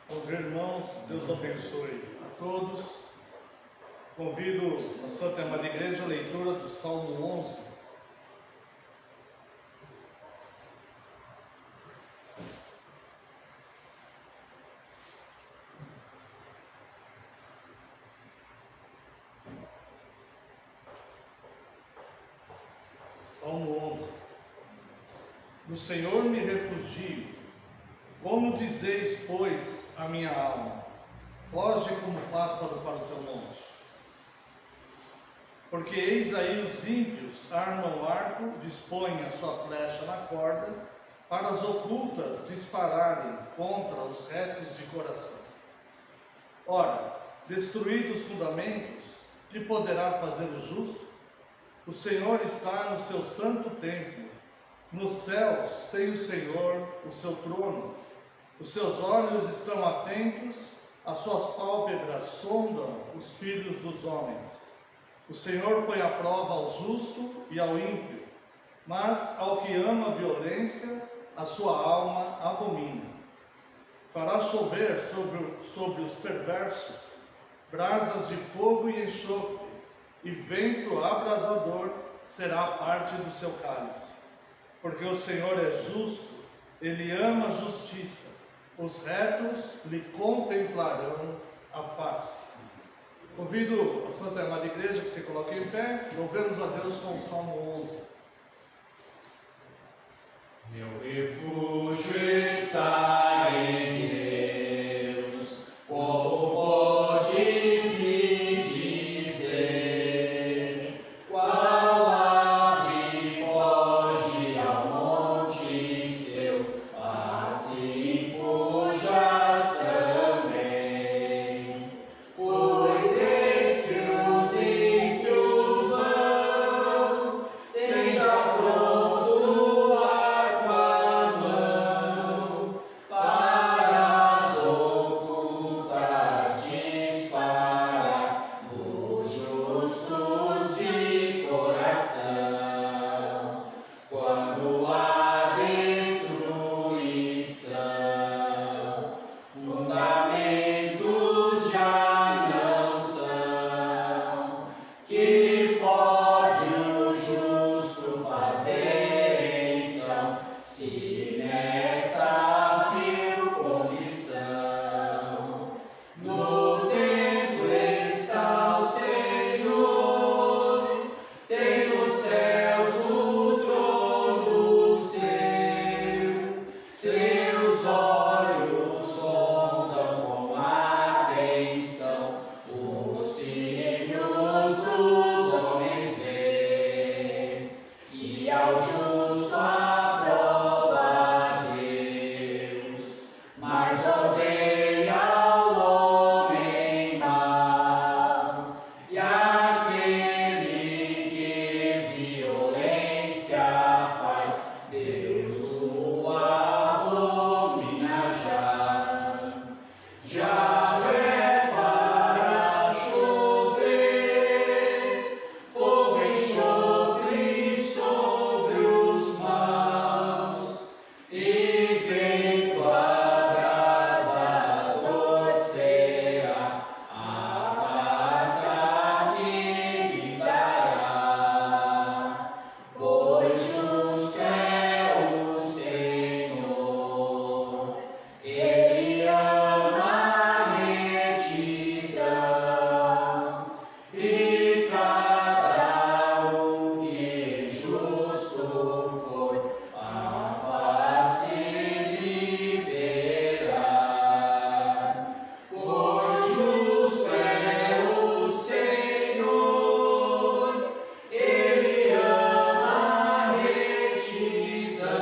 Bom dia, irmãos, Deus abençoe a todos. Convido a Santa Amada Igreja a leitura do Salmo 11. Salmo 11. No Senhor me refugio. Como dizeis, pois, a minha alma, foge como pássaro para o teu monte. Porque eis aí os ímpios armam o arco, dispõem a sua flecha na corda, para as ocultas dispararem contra os retos de coração. Ora, destruídos os fundamentos, que poderá fazer o justo? O Senhor está no seu santo templo. Nos céus tem o Senhor o seu trono. Os seus olhos estão atentos, as suas pálpebras sondam os filhos dos homens. O Senhor põe à prova ao justo e ao ímpio, mas ao que ama a violência, a sua alma abomina. Fará chover sobre os perversos brasas de fogo e enxofre, e vento abrasador será a parte do seu cálice. Porque o Senhor é justo, Ele ama a justiça. Os retos lhe contemplarão a face. Convido a Santa Amada Igreja que se coloque em pé, louvemos a Deus com o Salmo 11. Meu refúgio está em Deus, como podes me dizer, qual ave foge ao monte seu, assim fujas também, pois eis que os ímpios vão, tem já pronto o arco à mão, para as ocultas disparar nos justos de coração. Quando há destruição, fundamentos já não são, que pode o justo fazer então, se nessa vil condição? No templo está o Senhor, tem os céus o trono seu, seus olhos sondam com atenção, os filhos dos homens vê, e ao justo aprova Deus, mas odeia ao homem mau, e aquele que violência faz, Deus o abomina já. Javé fará chover fogo e enxofre sobre os maus, e vento abrasador será a raça que lhes dará. Pois justo é o Senhor, Ele ama a retidão, e cada um que justo for, a face lhe verá. Pois justo é o Senhor, Ele ama a retidão,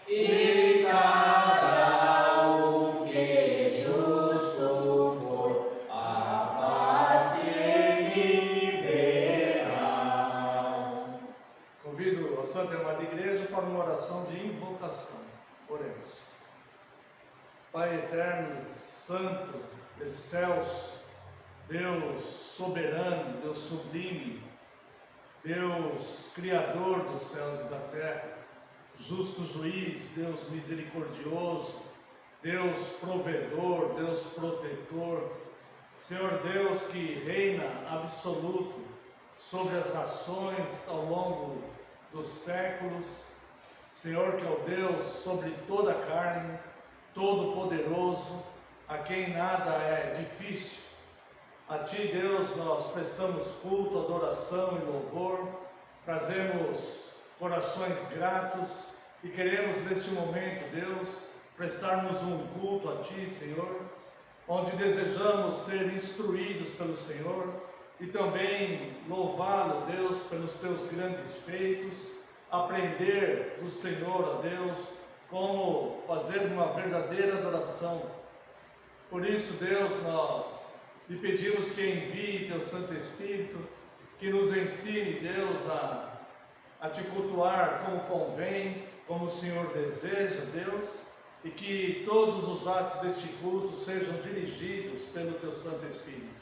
e cada um que justo for, a face lhe verá. Convido a Santa Amada Igreja para uma oração de invocação. Oremos. Pai eterno, santo, excelso, Deus soberano, Deus sublime, Deus criador dos céus e da terra, justo juiz, Deus misericordioso, Deus provedor, Deus protetor, Senhor Deus que reina absoluto sobre as nações ao longo dos séculos, Senhor que é o Deus sobre toda a carne, todo-poderoso, a quem nada é difícil. A Ti, Deus, nós prestamos culto, adoração e louvor, trazemos corações gratos e queremos neste momento, Deus, prestarmos um culto a Ti, Senhor, onde desejamos ser instruídos pelo Senhor e também louvá-lo, Deus, pelos Teus grandes feitos, aprender do Senhor, ó Deus, como fazer uma verdadeira adoração. Por isso, Deus, nós lhe pedimos que envie Teu Santo Espírito, que nos ensine, Deus, a Te cultuar como convém, como o Senhor deseja, Deus, e que todos os atos deste culto sejam dirigidos pelo Teu Santo Espírito.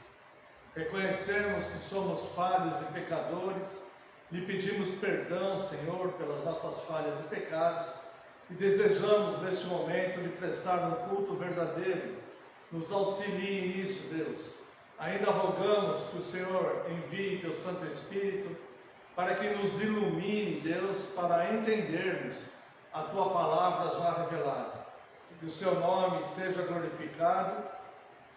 Reconhecemos que somos falhos e pecadores, lhe pedimos perdão, Senhor, pelas nossas falhas e pecados, e desejamos neste momento lhe prestar um culto verdadeiro. Nos auxilie nisso, Deus. Ainda rogamos que o Senhor envie Teu Santo Espírito para que nos ilumine, Deus, para entendermos a Tua palavra já revelada. Que o Seu nome seja glorificado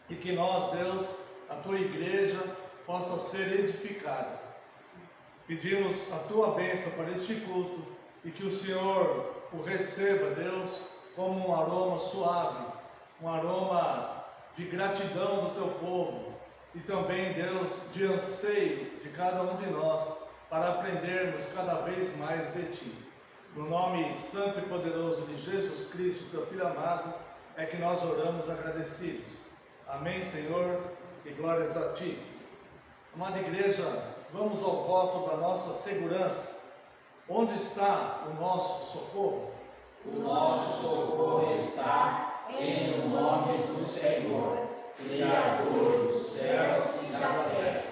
e que nós, Deus, a Tua igreja, possa ser edificada. Pedimos a Tua bênção para este culto e que o Senhor o receba, Deus, como um aroma suave, um aroma de gratidão do Teu povo e também, Deus, de anseio de cada um de nós para aprendermos cada vez mais de Ti. No nome santo e poderoso de Jesus Cristo, Teu Filho amado, é que nós oramos agradecidos. Amém, Senhor, e glórias a Ti. Amada igreja, vamos ao voto da nossa segurança. Onde está o nosso socorro? O nosso socorro está em o nome do Senhor, Criador dos céus e da terra.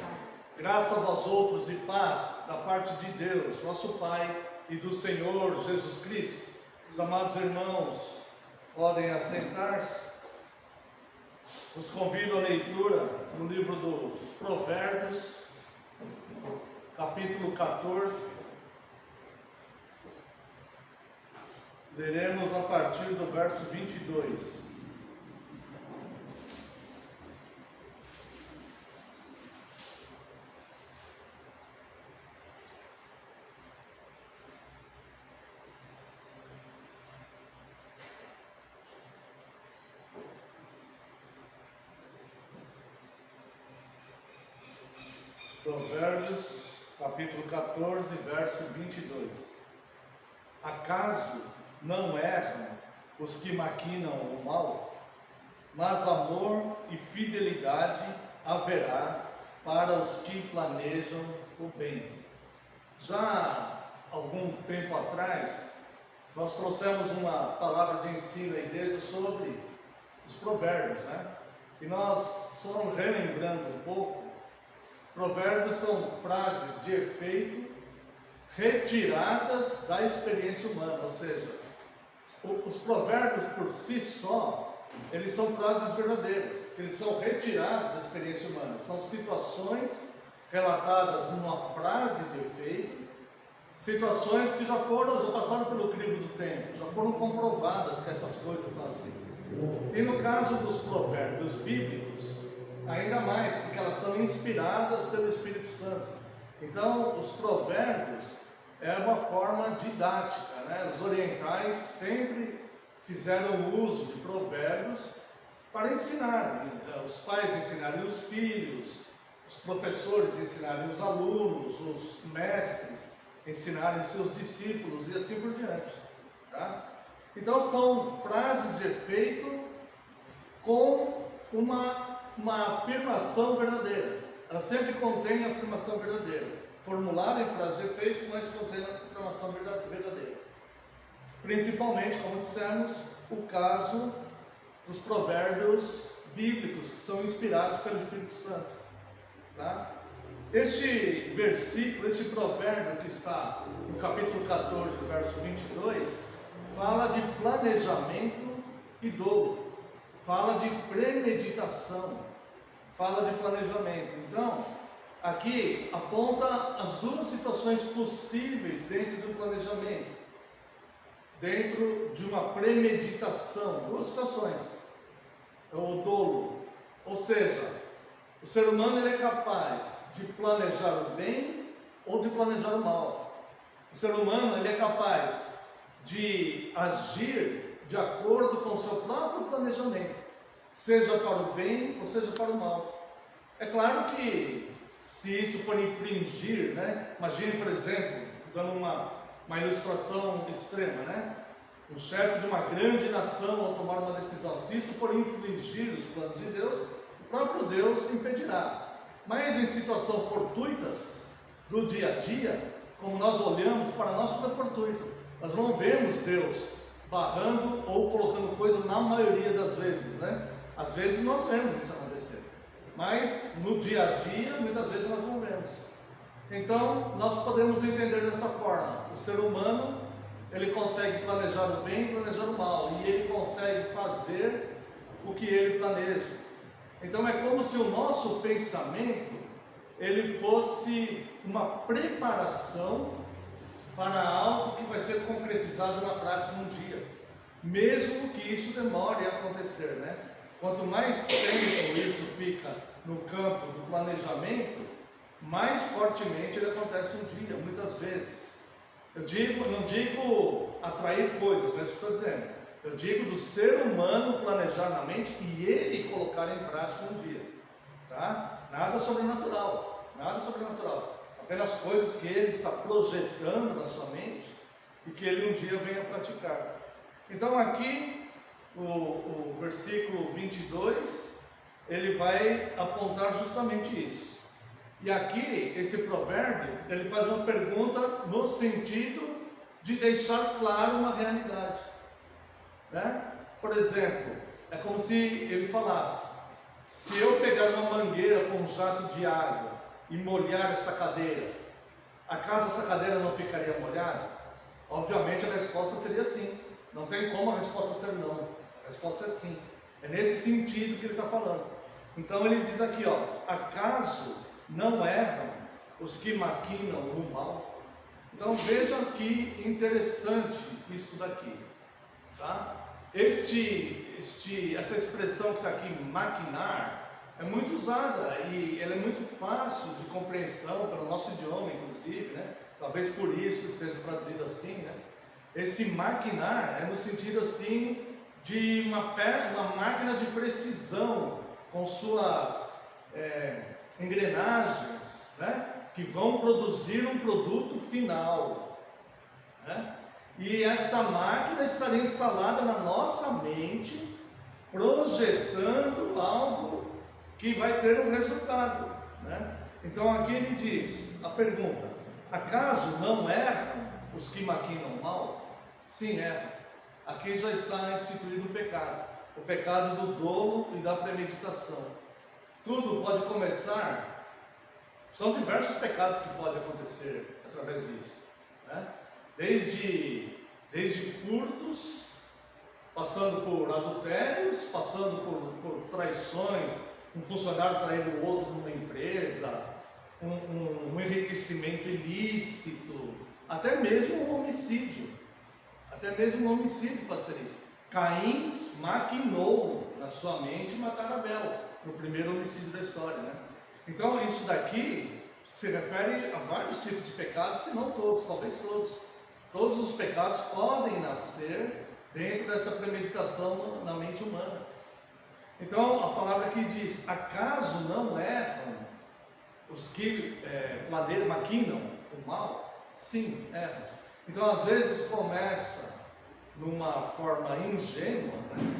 Graça a vós outros e paz da parte de Deus, nosso Pai, e do Senhor Jesus Cristo. Os amados irmãos podem assentar-se. Os convido à leitura no livro dos Provérbios, capítulo 14. Leremos a partir do verso 22. Provérbios, capítulo 14, verso 22. Acaso não erram os que maquinam o mal? Mas amor e fidelidade haverá para os que planejam o bem. Já há algum tempo atrás, nós trouxemos uma palavra de ensino à igreja sobre os provérbios, né? E nós só relembrando um pouco. Provérbios são frases de efeito retiradas da experiência humana, ou seja, os provérbios por si só, eles são frases verdadeiras, eles são retirados da experiência humana, são situações relatadas numa frase de efeito, situações que já passaram pelo crivo do tempo, já foram comprovadas que essas coisas são assim. E no caso dos provérbios bíblicos, ainda mais, porque elas são inspiradas pelo Espírito Santo. Então, os provérbios é uma forma didática, né? Os orientais sempre fizeram uso de provérbios para ensinarem, os pais ensinarem os filhos, os professores ensinarem os alunos, os mestres ensinarem os seus discípulos e assim por diante, tá? Então, são frases de efeito com uma afirmação verdadeira. Ela sempre contém a afirmação verdadeira. Formulada em frase de efeito, mas contém a afirmação verdadeira. Principalmente, como dissemos, o caso dos provérbios bíblicos, que são inspirados pelo Espírito Santo. Tá? Este versículo, este provérbio que está no capítulo 14, verso 22, fala de planejamento e dolo. fala de premeditação, fala de planejamento. Então, aqui aponta as duas situações possíveis dentro do planejamento, dentro de uma premeditação, duas situações. O dolo, ou seja, o ser humano ele é capaz de planejar o bem ou de planejar o mal. O ser humano ele é capaz de agir de acordo com o seu próprio planejamento, seja para o bem ou seja para o mal. É claro que se isso for infringir, né? Imagine, por exemplo, dando uma ilustração extrema, né? Um chefe de uma grande nação ao tomar uma decisão, se isso for infringir os planos de Deus, o próprio Deus impedirá. Mas em situações fortuitas do dia a dia, como nós olhamos para nós, tudo é fortuito. Nós não vemos Deus barrando ou colocando coisa na maioria das vezes, né? Às vezes nós vemos isso acontecer, mas no dia a dia, muitas vezes nós não vemos. Então, nós podemos entender dessa forma: o ser humano, ele consegue planejar o bem e planejar o mal, e ele consegue fazer o que ele planeja. Então, é como se o nosso pensamento, ele fosse uma preparação para algo que vai ser concretizado na prática um dia, mesmo que isso demore a acontecer, né? Quanto mais tempo isso fica no campo do planejamento, mais fortemente ele acontece um dia, muitas vezes. Não digo atrair coisas, não é isso que estou dizendo. Eu digo do ser humano planejar na mente e ele colocar em prática um dia. Tá? Nada sobrenatural, nada sobrenatural. Apenas coisas que ele está projetando na sua mente e que ele um dia venha praticar. Então aqui, o versículo 22, ele vai apontar justamente isso. E aqui, esse provérbio, ele faz uma pergunta no sentido de deixar claro uma realidade, né? Por exemplo, é como se ele falasse: se eu pegar uma mangueira com um jato de água e molhar essa cadeira, acaso essa cadeira não ficaria molhada? Obviamente a resposta seria sim. Não tem como a resposta ser não. A resposta é sim. É nesse sentido que ele está falando. Então ele diz aqui, ó: acaso não erram os que maquinam o mal? Então veja que interessante isso daqui, tá? Essa expressão que está aqui, maquinar, é muito usada e ela é muito fácil de compreensão pelo nosso idioma, inclusive, né? Talvez por isso esteja traduzido assim, né? Esse maquinar é no sentido assim de uma máquina de precisão com suas engrenagens, né? Que vão produzir um produto final, né? E esta máquina estaria instalada na nossa mente, projetando algo que vai ter um resultado, né? Então aqui ele diz, a pergunta: acaso não erram os que maquinam o mal? Sim, erram. Aqui já está instituído o pecado do dolo e da premeditação. Tudo pode começar, são diversos pecados que podem acontecer através disso, né? Desde furtos, passando por adultérios, passando por traições, um funcionário traindo o outro numa empresa, um enriquecimento ilícito, até mesmo um homicídio. Até mesmo um homicídio pode ser isso. Caim maquinou na sua mente matar Abel, no primeiro homicídio da história, né? Então isso daqui se refere a vários tipos de pecados, se não todos, talvez todos. Todos os pecados podem nascer dentro dessa premeditação na mente humana. Então a palavra aqui diz: acaso não erram os que maquinam o mal? Sim, erram. Então às vezes começa numa forma ingênua, né?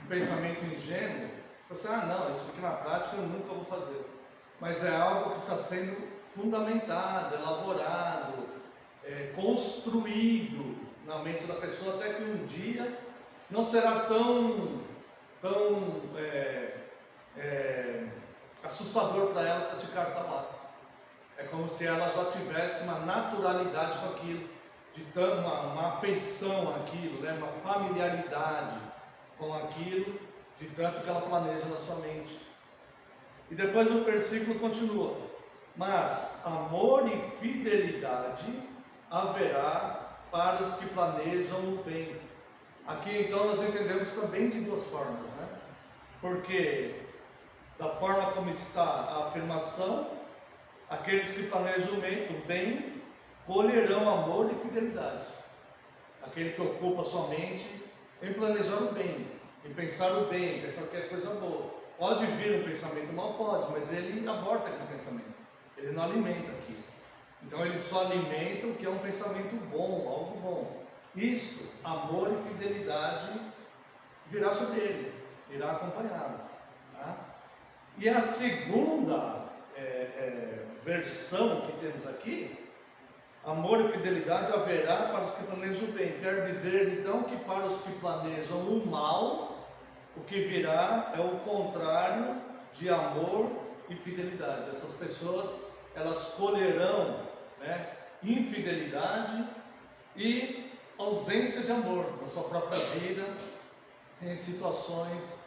Um pensamento ingênuo. Você, não, isso aqui na prática eu nunca vou fazer. Mas é algo que está sendo fundamentado, elaborado, construído na mente da pessoa, até que um dia não será tão assustador para ela praticar tabaco. É como se ela já tivesse uma naturalidade com aquilo, uma afeição àquilo, né? Uma familiaridade com aquilo, de tanto que ela planeja na sua mente. E depois o versículo continua: mas amor e fidelidade haverá para os que planejam o bem. Aqui então nós entendemos também de duas formas, né? Porque da forma como está a afirmação, aqueles que planejam o bem colherão amor e fidelidade. Aquele que ocupa sua mente em planejar o bem, em pensar o bem, em pensar que é coisa boa. Pode vir um pensamento mal, pode, mas ele aborta aquele pensamento. Ele não alimenta aquilo. Então ele só alimenta o que é um pensamento bom, algo bom. Isto, amor e fidelidade, virá sobre ele, irá acompanhá-lo. Tá? E a segunda versão que temos aqui, amor e fidelidade haverá para os que planejam o bem. Quer dizer então que para os que planejam o mal, o que virá é o contrário de amor e fidelidade. Essas pessoas, elas colherão, né, infidelidade e ausência de amor na sua própria vida, em situações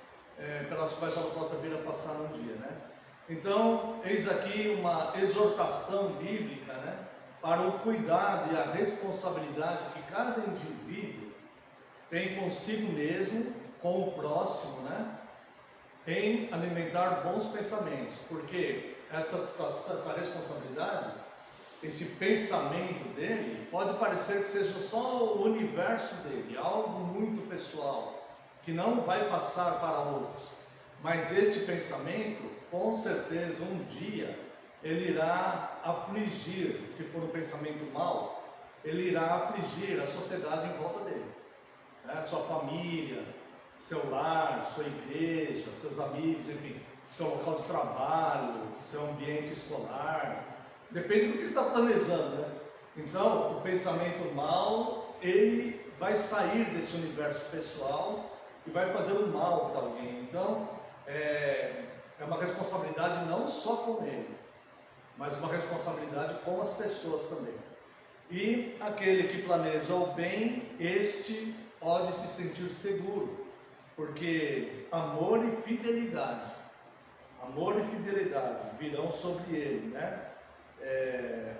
pelas quais ela possa vir a passar um dia, né? Então, eis aqui uma exortação bíblica, né, para o cuidado e a responsabilidade que cada indivíduo tem consigo mesmo, com o próximo, né, em alimentar bons pensamentos, porque essa responsabilidade, esse pensamento dele, pode parecer que seja só o universo dele, algo muito pessoal, que não vai passar para outros, mas esse pensamento, com certeza, um dia, ele irá afligir, se for um pensamento mau, ele irá afligir a sociedade em volta dele, né? Sua família, seu lar, sua igreja, seus amigos, enfim, seu local de trabalho, seu ambiente escolar, depende do que você está planejando, né? Então, o pensamento mau, ele vai sair desse universo pessoal e vai fazer um mal para alguém. Então, é uma responsabilidade não só com ele, mas uma responsabilidade com as pessoas também. E aquele que planeja o bem, este pode se sentir seguro, porque amor e fidelidade virão sobre ele, né?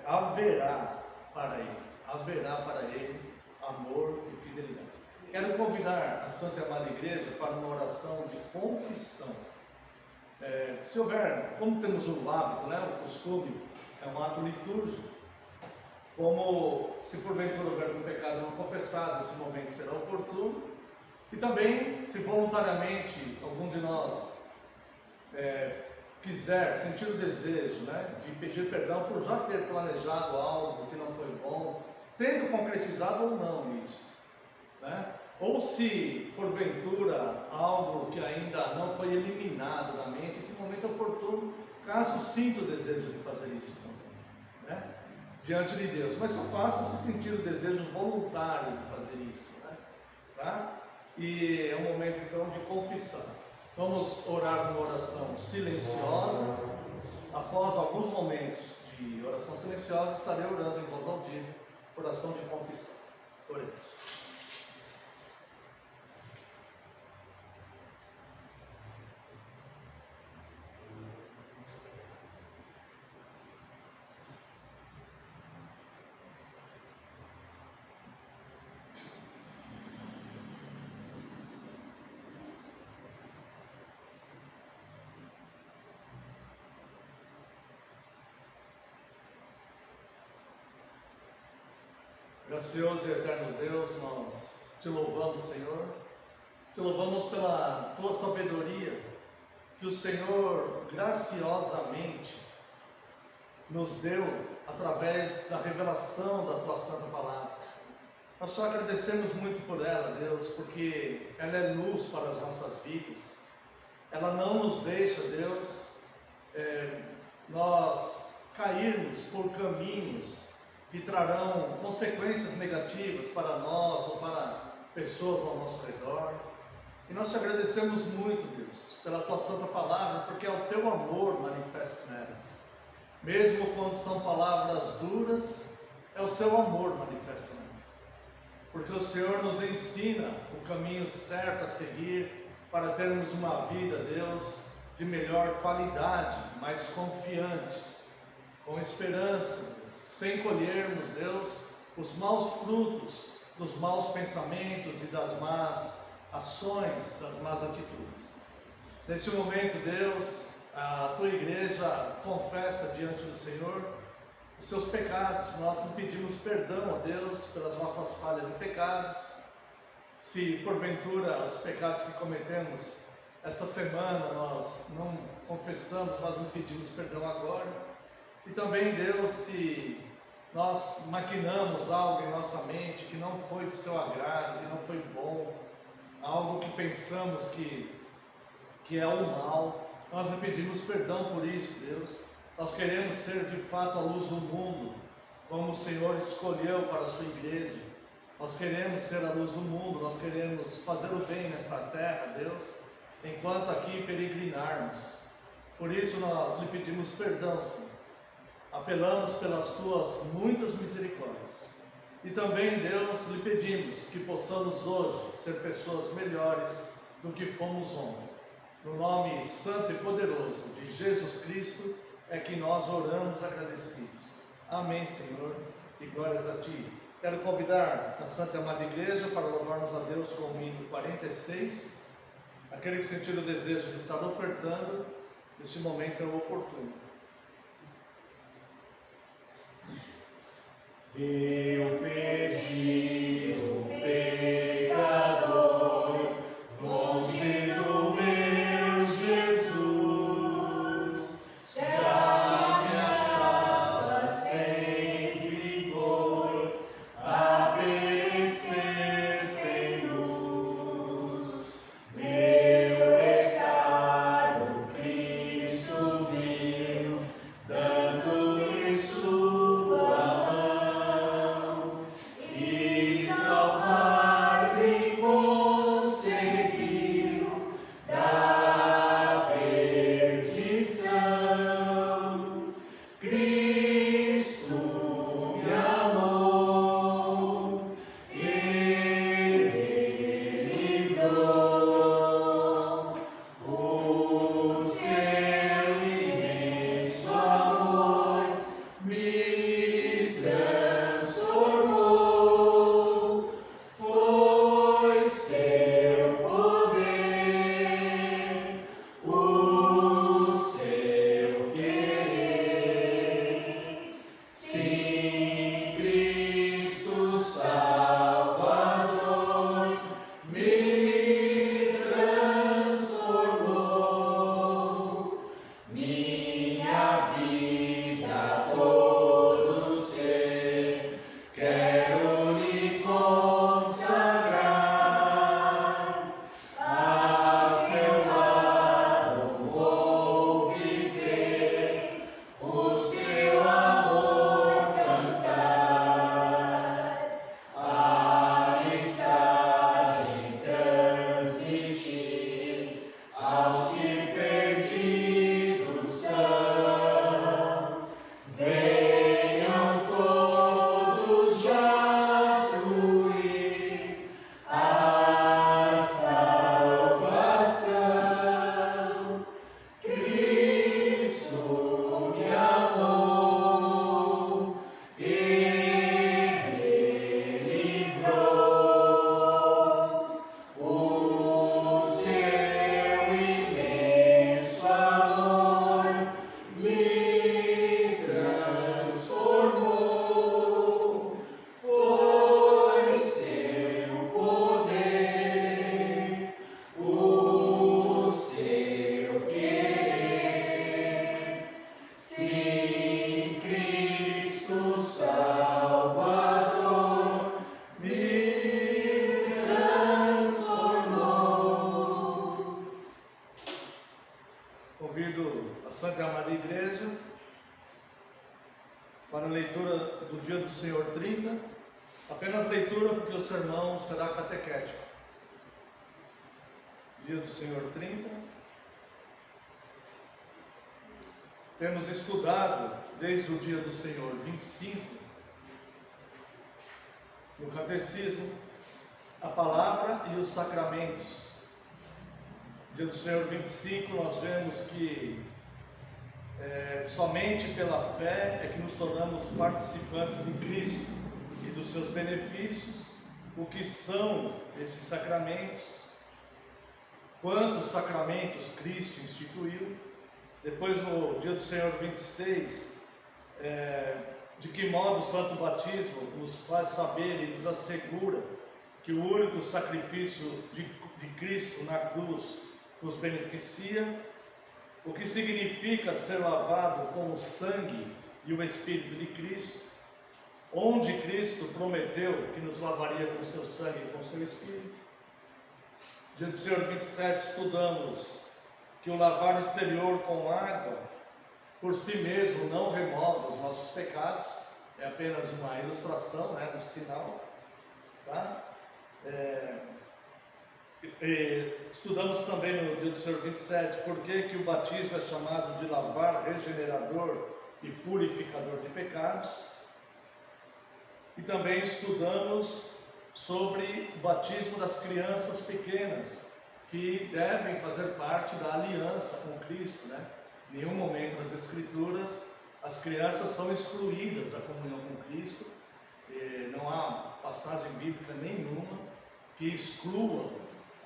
Haverá para ele amor e fidelidade. Quero convidar a Santa e Amada Igreja para uma oração de confissão. Se houver, como temos o hábito, né, o costume, é um ato litúrgico, como se porventura houver um pecado não confessado, esse momento será oportuno. E também, se voluntariamente algum de nós quiser sentir o desejo, né, de pedir perdão por já ter planejado algo que não foi bom, tendo concretizado ou não isso, né? Ou se porventura algo que ainda não foi eliminado da mente, esse momento é oportuno, caso sinta o desejo de fazer isso também, né, diante de Deus. Mas só faça se sentir o desejo voluntário de fazer isso, né? Tá? E é um momento então de confissão. Vamos orar uma oração silenciosa. Após alguns momentos de oração silenciosa, estarei orando em voz audível, oração de confissão. Oremos. Gracioso e eterno Deus, nós te louvamos, Senhor, te louvamos pela tua sabedoria, que o Senhor graciosamente nos deu através da revelação da tua santa palavra. Nós só agradecemos muito por ela, Deus, porque ela é luz para as nossas vidas, ela não nos deixa, Deus, nós cairmos por caminhos que trarão consequências negativas para nós ou para pessoas ao nosso redor. E nós te agradecemos muito, Deus, pela tua santa palavra, porque é o teu amor manifesto nelas. Mesmo quando são palavras duras, é o seu amor manifesto nelas. Porque o Senhor nos ensina o caminho certo a seguir, para termos uma vida, Deus, de melhor qualidade, mais confiantes, com esperança, Deus, sem colhermos, Deus, os maus frutos dos maus pensamentos e das más ações, das más atitudes. Neste momento, Deus, a tua igreja confessa diante do Senhor os seus pecados. Nós lhe pedimos perdão a Deus pelas nossas falhas e pecados. Se porventura os pecados que cometemos essa semana nós não confessamos, nós lhe pedimos perdão agora. E também, Deus, se nós maquinamos algo em nossa mente que não foi do seu agrado, que não foi bom, algo que pensamos que é o mal, nós lhe pedimos perdão por isso, Deus. Nós queremos ser de fato a luz do mundo, como o Senhor escolheu para a sua igreja. Nós queremos ser a luz do mundo, nós queremos fazer o bem nesta terra, Deus, enquanto aqui peregrinarmos. Por isso nós lhe pedimos perdão, Senhor. Apelamos pelas tuas muitas misericórdias. E também, Deus, lhe pedimos que possamos hoje ser pessoas melhores do que fomos ontem. No nome santo e poderoso de Jesus Cristo é que nós oramos agradecidos. Amém, Senhor, e glórias a Ti. Quero convidar a Santa e Amada Igreja para louvarmos a Deus com o hino 46. Aquele que sentir o desejo de estar ofertando, neste momento é o oportuno. Eu perdi o pecador, longe do meu Jesus, já me achava sem vigor, a perecer sem luz. Meu estar no Cristo vivo, dando-me sua mão, e salvar-me conseguiu da perdição. Cristo me amou, Ele livrou. O seu imenso amor me transformou. Foi seu poder, o seu querer. Sim, Cristo Salvador me transformou. Minha vida, todo ser, quero lhe consagrar. A seu lado vou viver, o seu amor cantar, a mensagem transmitir aos que perdidos são. Venham todos já fluir a salvação. Cristo me amou, Ele livrou. O seu imenso amor me transformou. Foi seu poder, o seu querer. Sim, Cristo Salvador me transformou. Convido a Santa e Amada Igreja para a leitura do Dia do Senhor 30. Apenas leitura, porque o sermão será catequético. Dia do Senhor 30. Temos estudado desde o Dia do Senhor 25, no Catecismo, a palavra e os sacramentos. dia do Senhor 25, nós vemos que somente pela fé é que nos tornamos participantes de Cristo e dos seus benefícios. O que são esses sacramentos? Quantos sacramentos Cristo instituiu? Depois, no dia do Senhor 26, de que modo o Santo Batismo nos faz saber e nos assegura que o único sacrifício de Cristo na cruz nos beneficia. O que significa ser lavado com o sangue e o Espírito de Cristo, onde Cristo prometeu que nos lavaria com o seu sangue e com o seu Espírito. Dia do Senhor 27, estudamos que o lavar exterior com água, por si mesmo, não remove os nossos pecados, é apenas uma ilustração, um sinal, tá? Estudamos também no dia do Senhor 27 por que o batismo é chamado de lavar, regenerador e purificador de pecados. E também estudamos sobre o batismo das crianças pequenas, que devem fazer parte da aliança com Cristo, Em nenhum momento das Escrituras as crianças são excluídas da comunhão com Cristo. Não há passagem bíblica nenhuma que exclua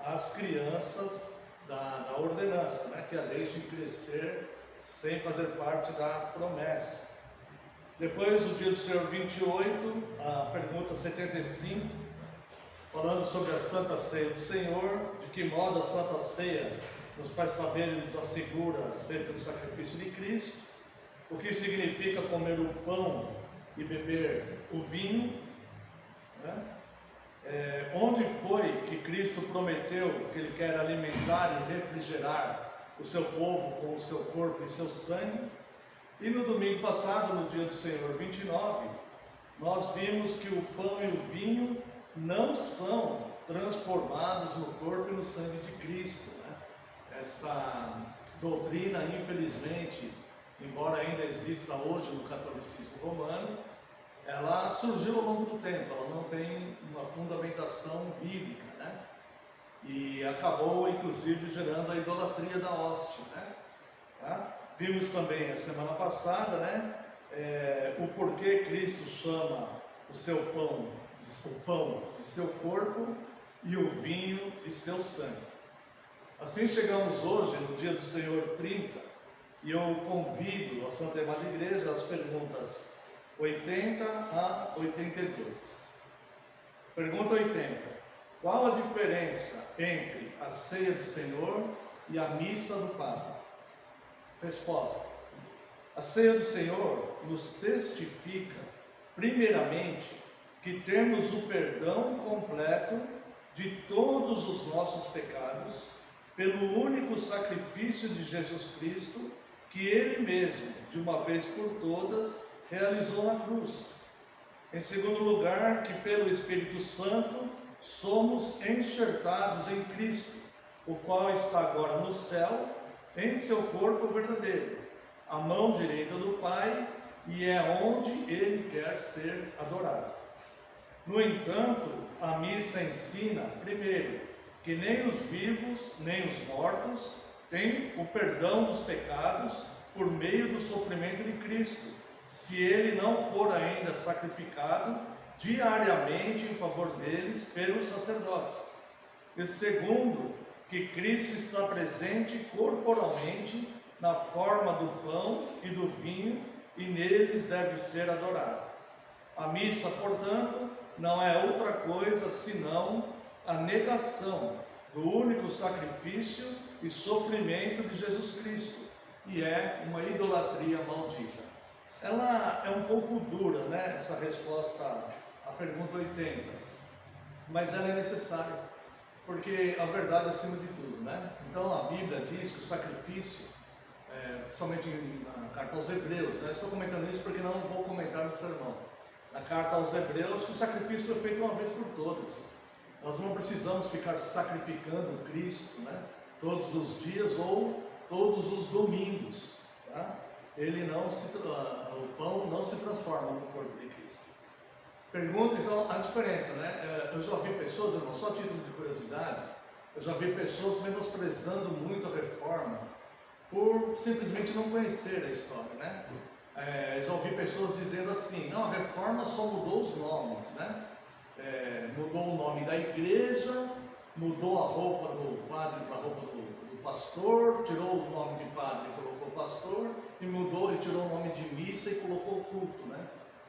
as crianças da ordenança, que a deixem crescer sem fazer parte da promessa. Depois, o dia do Senhor 28, a pergunta 75, falando sobre a Santa Ceia do Senhor, de que modo a Santa Ceia nos faz saber e nos assegura acerca do sacrifício de Cristo, o que significa comer o pão e beber o vinho, onde foi que Cristo prometeu que Ele quer alimentar e refrigerar o seu povo com o seu corpo e seu sangue. E no domingo passado, no dia do Senhor 29, nós vimos que o pão e o vinho não são transformados no corpo e no sangue de Cristo. Essa doutrina, infelizmente, embora ainda exista hoje no catolicismo romano, ela surgiu ao longo do tempo, ela não tem uma fundamentação bíblica, E acabou, inclusive, gerando a idolatria da hóstia, Vimos também a semana passada, o porquê Cristo chama o pão de seu corpo e o vinho de seu sangue. Assim chegamos hoje, no dia do Senhor 30, e eu convido a Santa Irmã da Igreja as perguntas 80 a 82. Pergunta 80. Qual a diferença entre a ceia do Senhor e a missa do Papa? Resposta. A ceia do Senhor nos testifica, primeiramente, que temos o perdão completo de todos os nossos pecados pelo único sacrifício de Jesus Cristo, que Ele mesmo, de uma vez por todas, realizou na cruz. Em segundo lugar, que pelo Espírito Santo somos enxertados em Cristo, o qual está agora no céu, em seu corpo verdadeiro, à mão direita do Pai, e é onde Ele quer ser adorado. No entanto, a missa ensina, primeiro, que nem os vivos, nem os mortos têm o perdão dos pecados por meio do sofrimento de Cristo, se Ele não for ainda sacrificado diariamente em favor deles pelos sacerdotes. E segundo, que Cristo está presente corporalmente na forma do pão e do vinho, e neles deve ser adorado. A missa, portanto, não é outra coisa senão a negação do único sacrifício e sofrimento de Jesus Cristo, e é uma idolatria maldita. Ela é um pouco dura, essa resposta à pergunta 80, mas ela é necessária, porque a verdade é acima de tudo, Então a Bíblia diz que o sacrifício, somente na carta aos Hebreus, estou comentando isso porque não vou comentar no sermão. Na carta aos Hebreus, que o sacrifício foi feito uma vez por todas. Nós não precisamos ficar sacrificando Cristo, todos os dias ou todos os domingos, o pão não se transforma no corpo de Cristo. Pergunta, então, a diferença, eu já vi pessoas, irmão, só a título de curiosidade, Eu já vi pessoas menosprezando muito a reforma por simplesmente não conhecer a história, né? Já ouvi pessoas dizendo assim, não, a reforma só mudou os nomes, né? Mudou o nome da igreja, mudou a roupa do padre para a roupa do pastor, tirou o nome de padre e colocou pastor, e mudou e tirou o nome de missa e colocou o culto, né?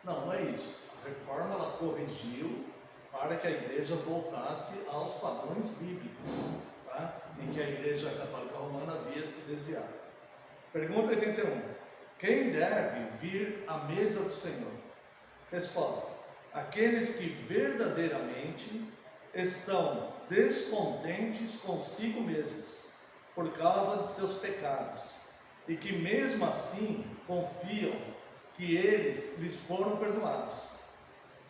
Não, não é isso. A reforma ela corrigiu para que a igreja voltasse aos padrões bíblicos, tá? Em que a igreja católica romana havia se desviado. Pergunta 81. Quem deve vir à mesa do Senhor? Resposta: aqueles que verdadeiramente estão descontentes consigo mesmos por causa de seus pecados e que mesmo assim confiam que eles lhes foram perdoados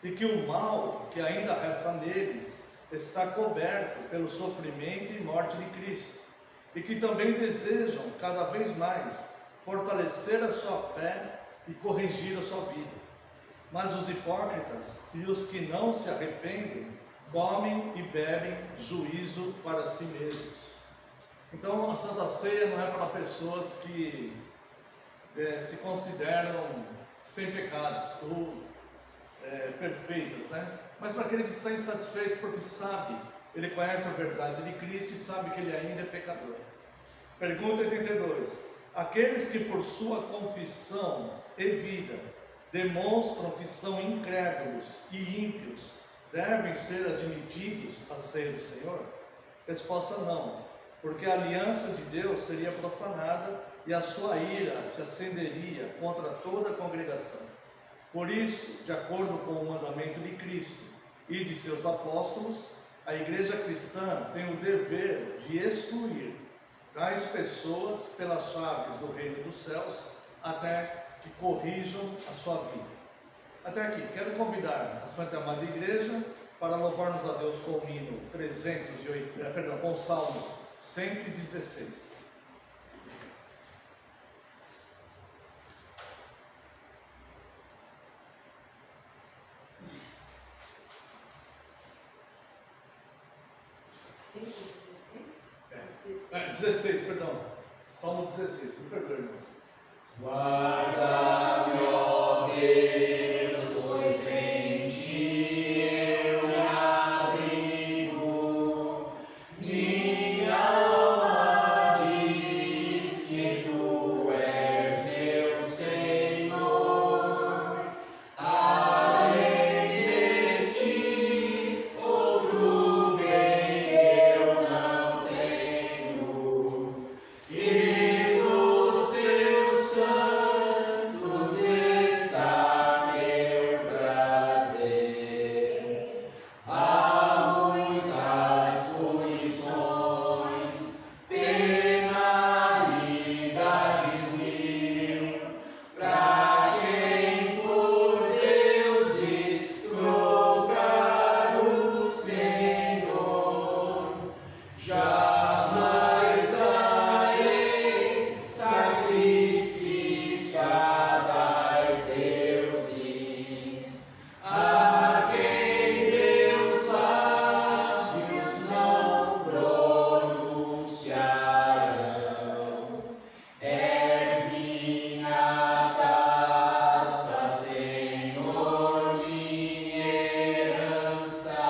e que o mal que ainda resta neles está coberto pelo sofrimento e morte de Cristo, e que também desejam cada vez mais fortalecer a sua fé e corrigir a sua vida. Mas os hipócritas e os que não se arrependem comem e bebem juízo para si mesmos. Então a Santa Ceia não é para pessoas que se consideram sem pecados ou perfeitas, né? Mas para aquele que está insatisfeito porque sabe, ele conhece a verdade de Cristo e sabe que ele ainda é pecador. Pergunta 82. Aqueles que por sua confissão e vida demonstram que são incrédulos e ímpios, devem ser admitidos à ceia do Senhor? Resposta: não, porque a aliança de Deus seria profanada e a sua ira se acenderia contra toda a congregação. Por isso, de acordo com o mandamento de Cristo e de seus apóstolos, a igreja cristã tem o dever de excluir tais pessoas pelas chaves do reino dos céus, até que corrijam a sua vida. Até aqui, quero convidar a Santa Amada Igreja para louvarmos a Deus com o hino com o Salmo 116. É, 16, perdão. Salmo 16, me perdoe, irmãos. Guarda-me, ó Deus, pois em ti eu me abrigo. Minha alma diz que tu és meu Senhor. Além de ti, outro bem eu não tenho. E nos teus santos está meu prazer. Há muitas punições, penalidades mil, pra quem por deuses trocar o Senhor. Jamais darei sacrifício a tais deuses, a quem Deus lábios não pronunciarão. És minha taça, Senhor, minha herança,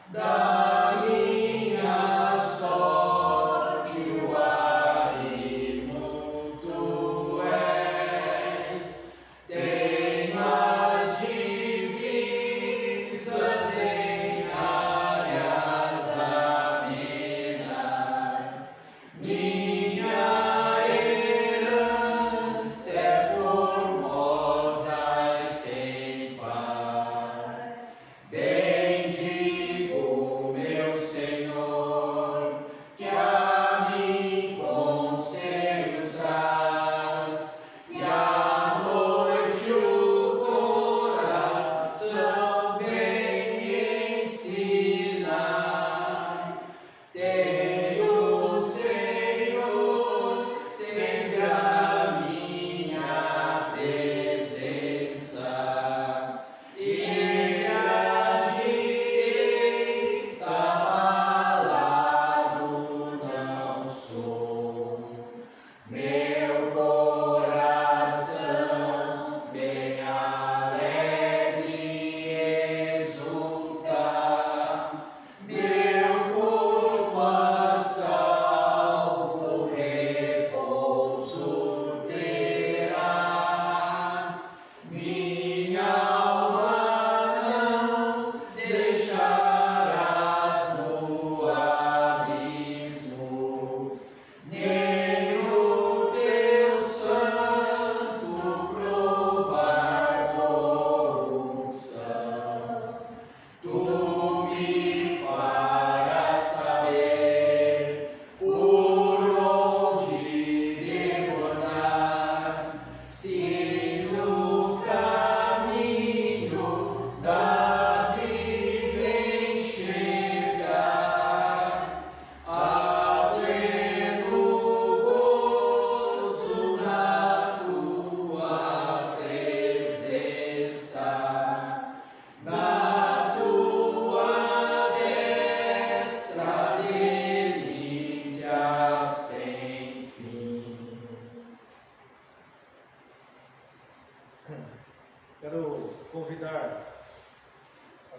da minha sorte o arrimo tu és. Tenho as divisas em áreas amenas. Minha herança é formosa e sem par. Bendigo meu Senhor, que a mim conselhos traz, e à noite o coração vem me ensinar. Tenho o Senhor sempre a minha presença, e Ele a direita palavra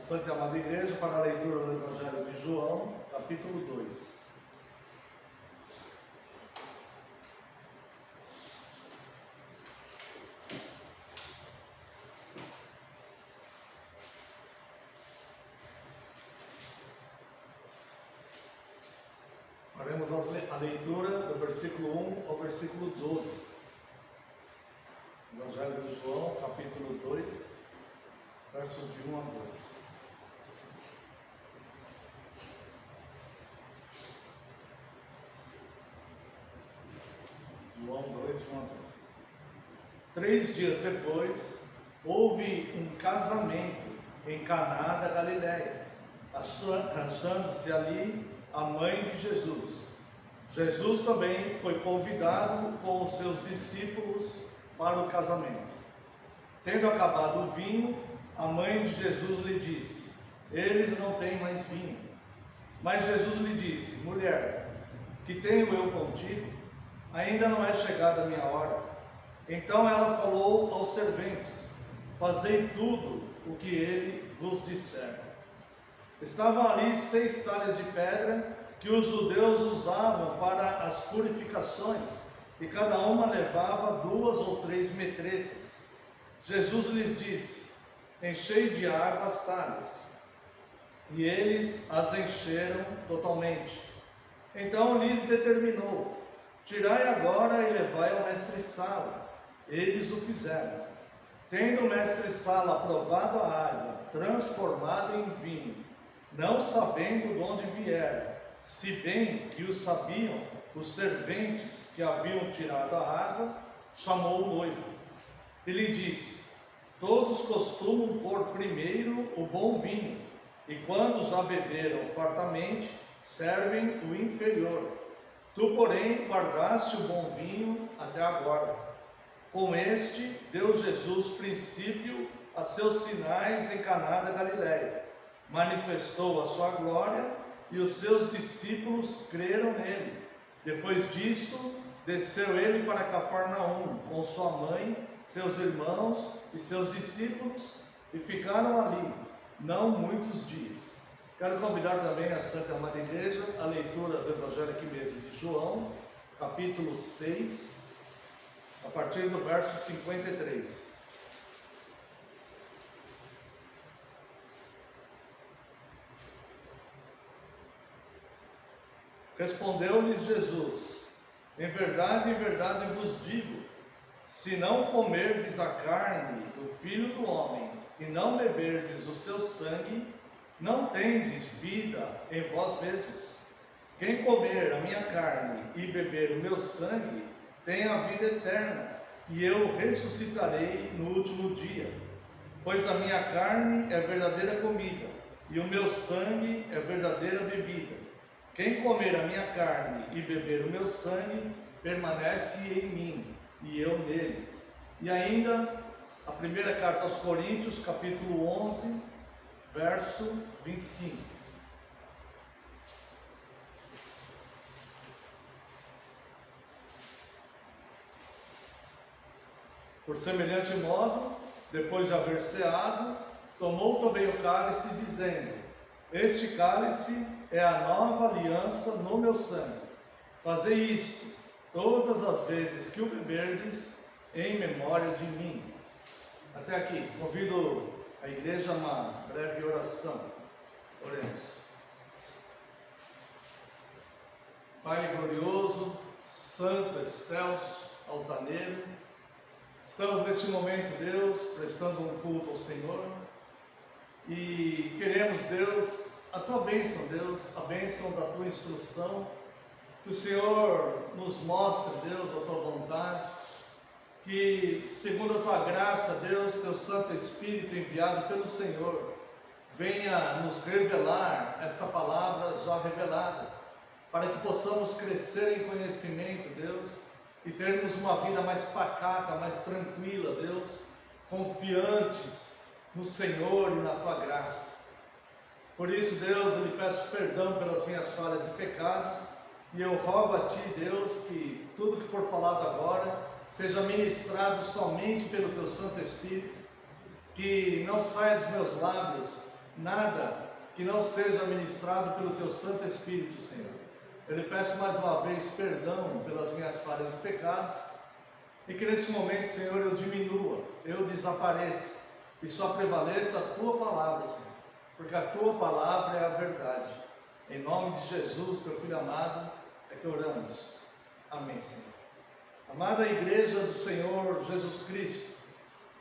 Santa e Amada Igreja, para a leitura do Evangelho de João, capítulo 2. Faremos a leitura do versículo 1 ao versículo 12. Evangelho de João, capítulo 2, versos de 1 a 2. João 2, de 1 a 12. 3 dias depois, houve um casamento em Caná da Galileia, achando-se ali a mãe de Jesus. Jesus também foi convidado com os seus discípulos para o casamento. Tendo acabado o vinho, a mãe de Jesus lhe disse: eles não têm mais vinho. Mas Jesus lhe disse: mulher, que tenho eu contigo? Ainda não é chegada a minha hora. Então ela falou aos serventes: fazei tudo o que ele vos disser. Estavam ali 6 talhas de pedra que os judeus usavam para as purificações, e cada uma levava 2 ou 3 metretas. Jesus lhes disse: enchei de água as talhas. E eles as encheram totalmente. Então lhes determinou: tirai agora e levai ao mestre-sala. Eles o fizeram. Tendo o mestre-sala aprovado a água, transformada em vinho, não sabendo de onde viera, se bem que o sabiam os serventes que haviam tirado a água, chamou o noivo. E lhe disse: todos costumam pôr primeiro o bom vinho, e quando já beberam fartamente, servem o inferior. Tu, porém, guardaste o bom vinho até agora. Com este, deu Jesus princípio a seus sinais em Caná da Galileia. Manifestou a sua glória, e os seus discípulos creram nele. Depois disso, desceu ele para Cafarnaum, com sua mãe, seus irmãos e seus discípulos, e ficaram ali, não muitos dias. Quero convidar também a Santa e Amada Igreja a leitura do Evangelho aqui mesmo de João, capítulo 6, a partir do verso 53. Respondeu-lhes Jesus: em verdade vos digo, se não comerdes a carne do Filho do Homem e não beberdes o seu sangue, não tendes vida em vós mesmos. Quem comer a minha carne e beber o meu sangue tem a vida eterna, e eu ressuscitarei no último dia. Pois a minha carne é verdadeira comida, e o meu sangue é verdadeira bebida. Quem comer a minha carne e beber o meu sangue, permanece em mim, e eu nele. E ainda, a primeira carta aos Coríntios, capítulo 11, verso 25. Por semelhante modo, depois de haver ceado, tomou também o cálice, dizendo: este cálice é a nova aliança no meu sangue. Fazei isto todas as vezes que o beberdes, em memória de mim. Até aqui, convido a igreja a uma breve oração. Oremos. Pai glorioso, santo, excelso, altaneiro, estamos neste momento, Deus, prestando um culto ao Senhor, e queremos, Deus, a Tua bênção, Deus, a bênção da Tua instrução, que o Senhor nos mostre, Deus, a Tua vontade, que, segundo a Tua graça, Deus, Teu Santo Espírito enviado pelo Senhor, venha nos revelar essa palavra já revelada, para que possamos crescer em conhecimento, Deus, e termos uma vida mais pacata, mais tranquila, Deus, confiantes no Senhor e na Tua graça. Por isso, Deus, eu lhe peço perdão pelas minhas falhas e pecados, e eu rogo a Ti, Deus, que tudo que for falado agora seja ministrado somente pelo Teu Santo Espírito, que não saia dos meus lábios nada que não seja ministrado pelo Teu Santo Espírito, Senhor. Eu lhe peço mais uma vez perdão pelas minhas falhas e pecados, e que nesse momento, Senhor, eu diminua, eu desapareça, e só prevaleça a Tua palavra, Senhor, porque a Tua palavra é a verdade. Em nome de Jesus, Teu Filho amado, é que oramos. Amém, Senhor. Amada Igreja do Senhor Jesus Cristo,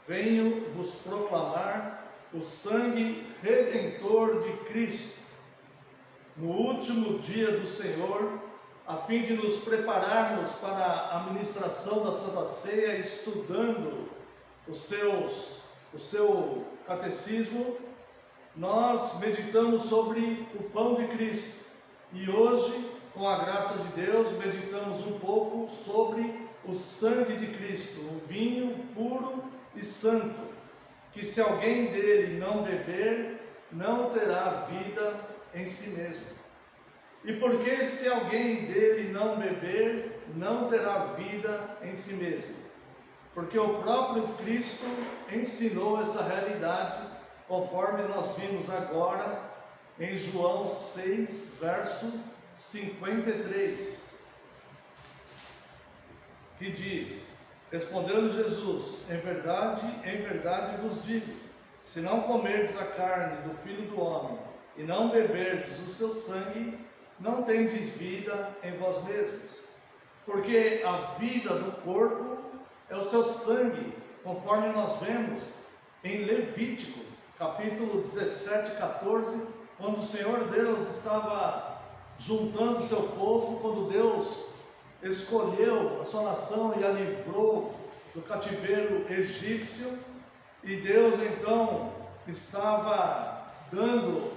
venho vos proclamar o sangue redentor de Cristo no último dia do Senhor, a fim de nos prepararmos para a ministração da Santa Ceia, estudando o seu catecismo. Nós meditamos sobre o pão de Cristo e hoje, com a graça de Deus, meditamos um pouco sobre o sangue de Cristo, o vinho puro e santo, que se alguém dele não beber, não terá vida em si mesmo. E porque se alguém dele não beber, não terá vida em si mesmo? Porque o próprio Cristo ensinou essa realidade, conforme nós vimos agora em João 6, verso 53, que diz: respondendo Jesus, em verdade vos digo, se não comerdes a carne do Filho do Homem e não beberdes o seu sangue, não tendes vida em vós mesmos. Porque a vida do corpo é o seu sangue, conforme nós vemos em Levítico, capítulo 17, 14, quando o Senhor Deus estava juntando o seu povo, quando Deus escolheu a sua nação e a livrou do cativeiro egípcio, e Deus então estava dando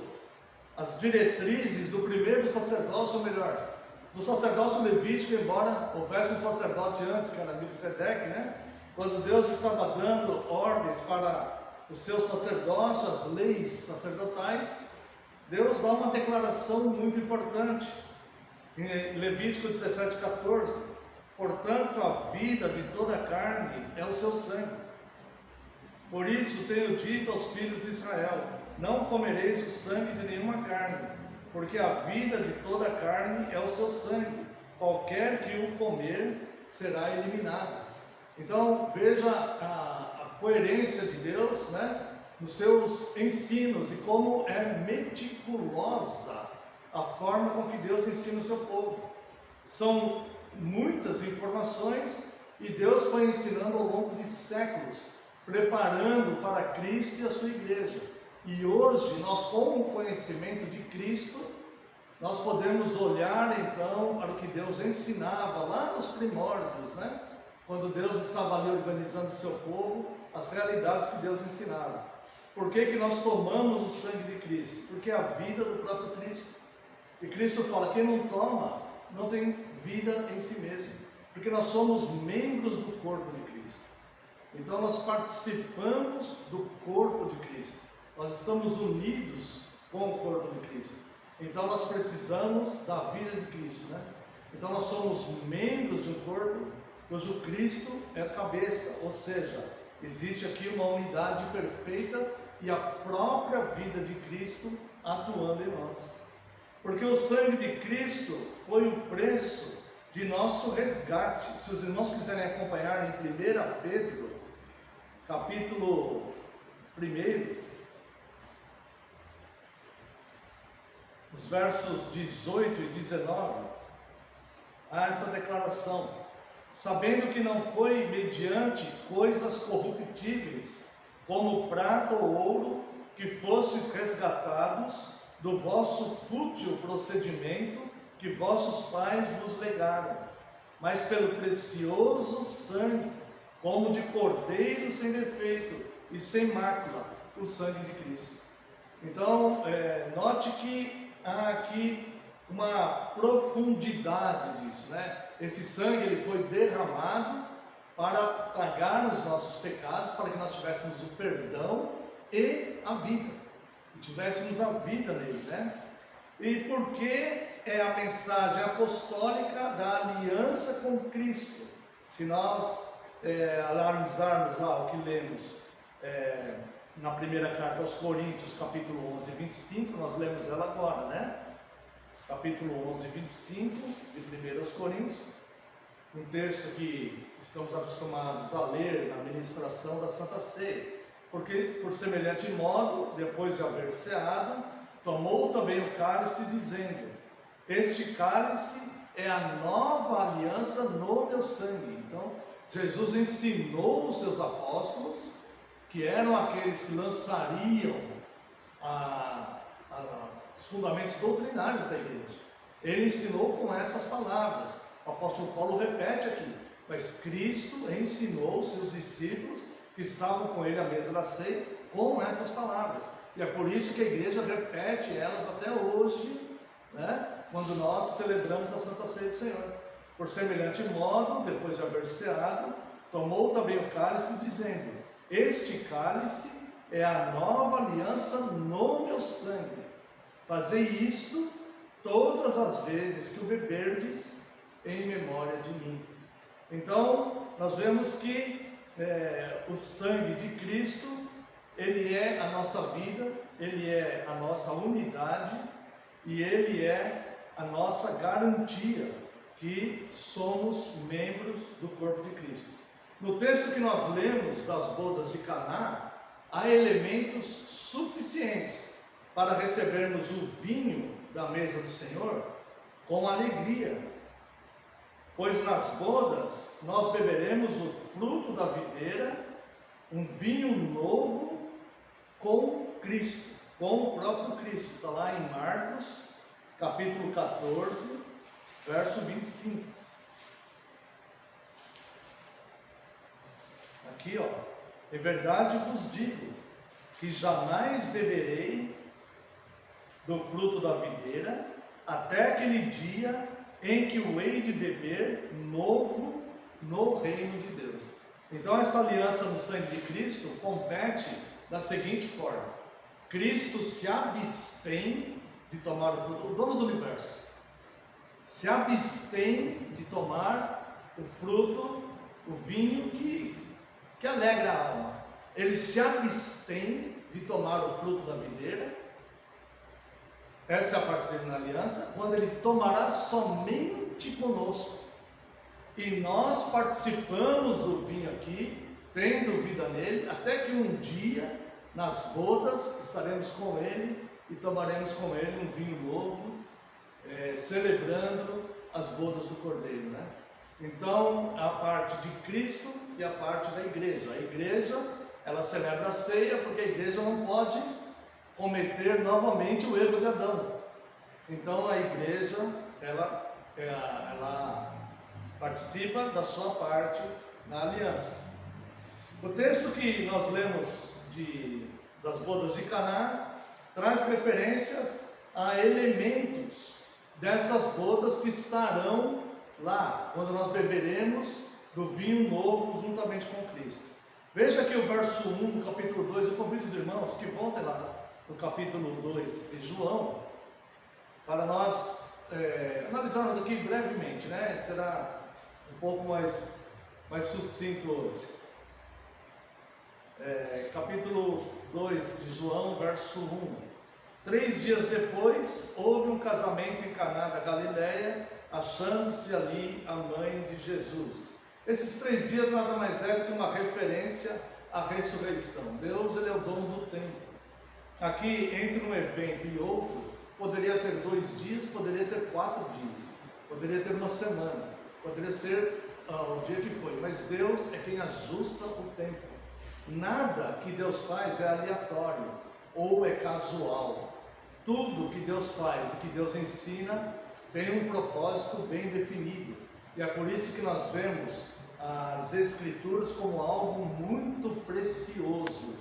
as diretrizes do primeiro sacerdócio, ou melhor, do sacerdócio levítico, embora houvesse um sacerdote antes, que era Melquisedeque, né? Quando Deus estava dando ordens para o seu sacerdócio, as leis sacerdotais, Deus dá uma declaração muito importante em Levítico 17, 14: portanto, a vida de toda a carne é o seu sangue. Por isso tenho dito aos filhos de Israel: não comereis o sangue de nenhuma carne, porque a vida de toda a carne é o seu sangue. Qualquer que o comer será eliminado. Então veja a coerência de Deus, né, nos seus ensinos, e como é meticulosa a forma com que Deus ensina o seu povo. São muitas informações e Deus foi ensinando ao longo de séculos, preparando para Cristo e a sua igreja. E hoje, nós, com o conhecimento de Cristo, nós podemos olhar então para o que Deus ensinava lá nos primórdios, né? Quando Deus estava ali organizando o seu povo, as realidades que Deus ensinava. Por que nós tomamos o sangue de Cristo? Porque é a vida do próprio Cristo. E Cristo fala: quem não toma, não tem vida em si mesmo. Porque nós somos membros do corpo de Cristo. Então nós participamos do corpo de Cristo. Nós estamos unidos com o corpo de Cristo. Então nós precisamos da vida de Cristo, né? Então nós somos membros de um corpo cujo Cristo é a cabeça, ou seja, existe aqui uma unidade perfeita e a própria vida de Cristo atuando em nós. Porque o sangue de Cristo foi o preço de nosso resgate. Se os irmãos quiserem acompanhar em 1 Pedro, capítulo 1, os versos 18 e 19, há essa declaração: sabendo que não foi mediante coisas corruptíveis, como prata ou ouro, que fostes resgatados do vosso fútil procedimento que vossos pais vos legaram, mas pelo precioso sangue, como de cordeiro sem defeito e sem mácula, o sangue de Cristo. Então, note que há aqui uma profundidade nisso, né? Esse sangue ele foi derramado para pagar os nossos pecados, para que nós tivéssemos o perdão e a vida, e tivéssemos a vida nele, né? E porque é a mensagem apostólica da aliança com Cristo. Se nós analisarmos lá o que lemos na primeira carta aos Coríntios, capítulo 11, 25, nós lemos ela agora, né? Capítulo 11, 25, de 1 aos Coríntios, um texto que estamos acostumados a ler na ministração da Santa Ceia, porque por semelhante modo, depois de haver ceado, tomou também o cálice, dizendo: este cálice é a nova aliança no meu sangue. Então, Jesus ensinou os seus apóstolos, que eram aqueles que lançariam os fundamentos doutrinários da igreja. Ele ensinou com essas palavras. O apóstolo Paulo repete aqui: mas Cristo ensinou os seus discípulos que estavam com ele à mesa da ceia com essas palavras. E é por isso que a igreja repete elas até hoje, né? Quando nós celebramos a Santa Ceia do Senhor. Por semelhante modo, depois de haver ceado, tomou também o cálice, dizendo: este cálice é a nova aliança no meu sangue. Fazei isto todas as vezes que o beberdes, em memória de mim. Então, nós vemos que o sangue de Cristo, ele é a nossa vida, ele é a nossa unidade e ele é a nossa garantia que somos membros do corpo de Cristo. No texto que nós lemos das bodas de Caná, há elementos suficientes para recebermos o vinho da mesa do Senhor com alegria, pois nas bodas nós beberemos o fruto da videira, um vinho novo com Cristo, com o próprio Cristo. Está lá em Marcos, capítulo 14, verso 25. Aqui, ó: em verdade vos digo que jamais beberei do fruto da videira, até aquele dia em que o hei de beber novo no reino de Deus. Então, essa aliança no sangue de Cristo compete da seguinte forma: Cristo se abstém de tomar o fruto, o dono do universo se abstém de tomar o fruto, o vinho que alegra a alma. Ele se abstém de tomar o fruto da videira. Essa é a parte dele na aliança, quando ele tomará somente conosco. E nós participamos do vinho aqui, tendo vida nele, até que um dia, nas bodas, estaremos com ele e tomaremos com ele um vinho novo, celebrando as bodas do Cordeiro, né? Então, a parte de Cristo e a parte da igreja. A igreja, ela celebra a ceia, porque a igreja não pode cometer novamente o erro de Adão. Então, a igreja, ela participa da sua parte na aliança. O texto que nós lemos das bodas de Caná traz referências a elementos dessas bodas que estarão lá, quando nós beberemos do vinho novo juntamente com Cristo. Veja aqui o verso 1 do capítulo 2, eu convido os irmãos que voltem lá no capítulo 2 de João, para nós analisarmos aqui brevemente, né? Será um pouco mais sucinto hoje. Capítulo 2 de João, verso 1. 3 dias depois, houve um casamento em Caná da Galileia, achando-se ali a mãe de Jesus. Esses 3 dias nada mais é do que uma referência à ressurreição. Deus, ele é o dono do tempo. Aqui, entre um evento e outro, poderia ter 2 dias, poderia ter 4 dias, poderia ter uma semana, poderia ser o dia que foi, mas Deus é quem ajusta o tempo. Nada que Deus faz é aleatório ou é casual. Tudo que Deus faz e que Deus ensina tem um propósito bem definido. E é por isso que nós vemos as Escrituras como algo muito precioso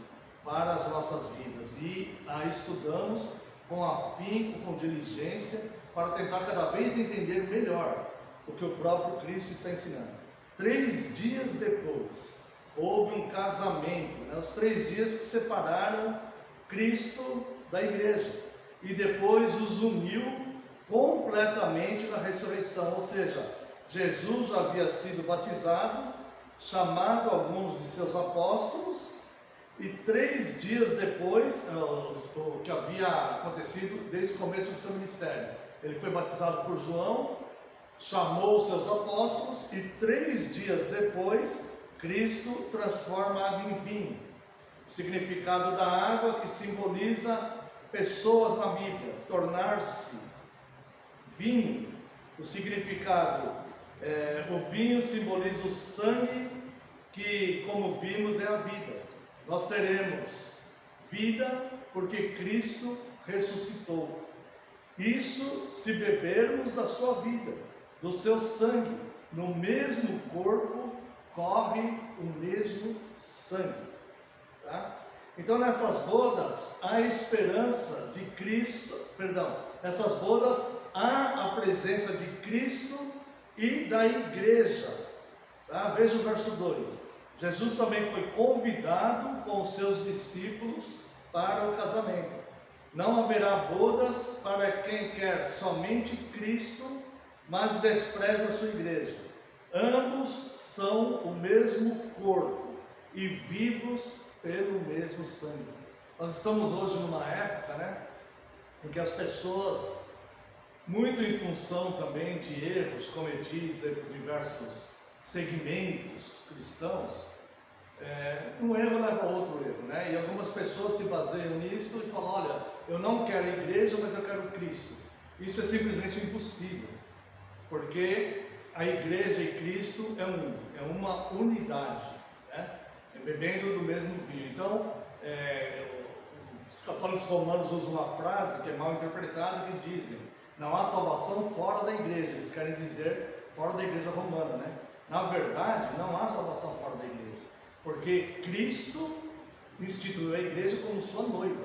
para as nossas vidas. E a estudamos com afinco, com diligência, para tentar cada vez entender melhor o que o próprio Cristo está ensinando. 3 dias depois, houve um casamento, né? Os 3 dias que separaram Cristo da igreja. E depois os uniu completamente na ressurreição, ou seja, Jesus já havia sido batizado, chamado alguns de seus apóstolos, e 3 dias depois, o que havia acontecido desde o começo do seu ministério, ele foi batizado por João, chamou os seus apóstolos, e 3 dias depois, Cristo transforma a água em vinho. O significado da água que simboliza pessoas na Bíblia, tornar-se vinho. O significado, o vinho simboliza o sangue, que, como vimos, é a vida. Nós teremos vida porque Cristo ressuscitou. Isso se bebermos da sua vida, do seu sangue. No mesmo corpo corre o mesmo sangue. Tá? Então nessas bodas há esperança de Cristo, nessas bodas há a presença de Cristo e da igreja. Tá? Veja o verso 2. Jesus também foi convidado com os seus discípulos para o casamento. Não haverá bodas para quem quer somente Cristo, mas despreza a sua igreja. Ambos são o mesmo corpo e vivos pelo mesmo sangue. Nós estamos hoje numa época, em que as pessoas, muito em função também de erros cometidos por diversos segmentos cristãos, um erro leva a outro erro, e algumas pessoas se baseiam nisso e falam: olha, eu não quero a igreja, mas eu quero Cristo. Isso é simplesmente impossível, porque a igreja e Cristo é uma unidade, bebendo do mesmo vinho. Então, os católicos romanos usam uma frase que é mal interpretada, que dizem: não há salvação fora da igreja. Eles querem dizer fora da igreja romana, Na verdade, não há salvação fora da igreja, porque Cristo instituiu a igreja como sua noiva,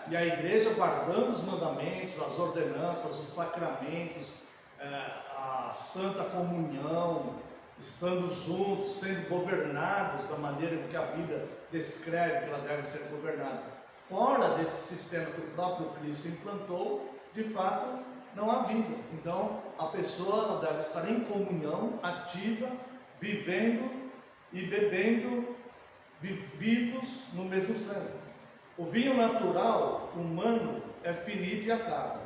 E a igreja, guardando os mandamentos, as ordenanças, os sacramentos, a santa comunhão, estando juntos, sendo governados da maneira que a Bíblia descreve que ela deve ser governada, fora desse sistema que o próprio Cristo implantou, de fato não há vida. Então a pessoa ela deve estar em comunhão ativa, vivendo e bebendo, vivos no mesmo sangue. O vinho natural humano é finito e acaba.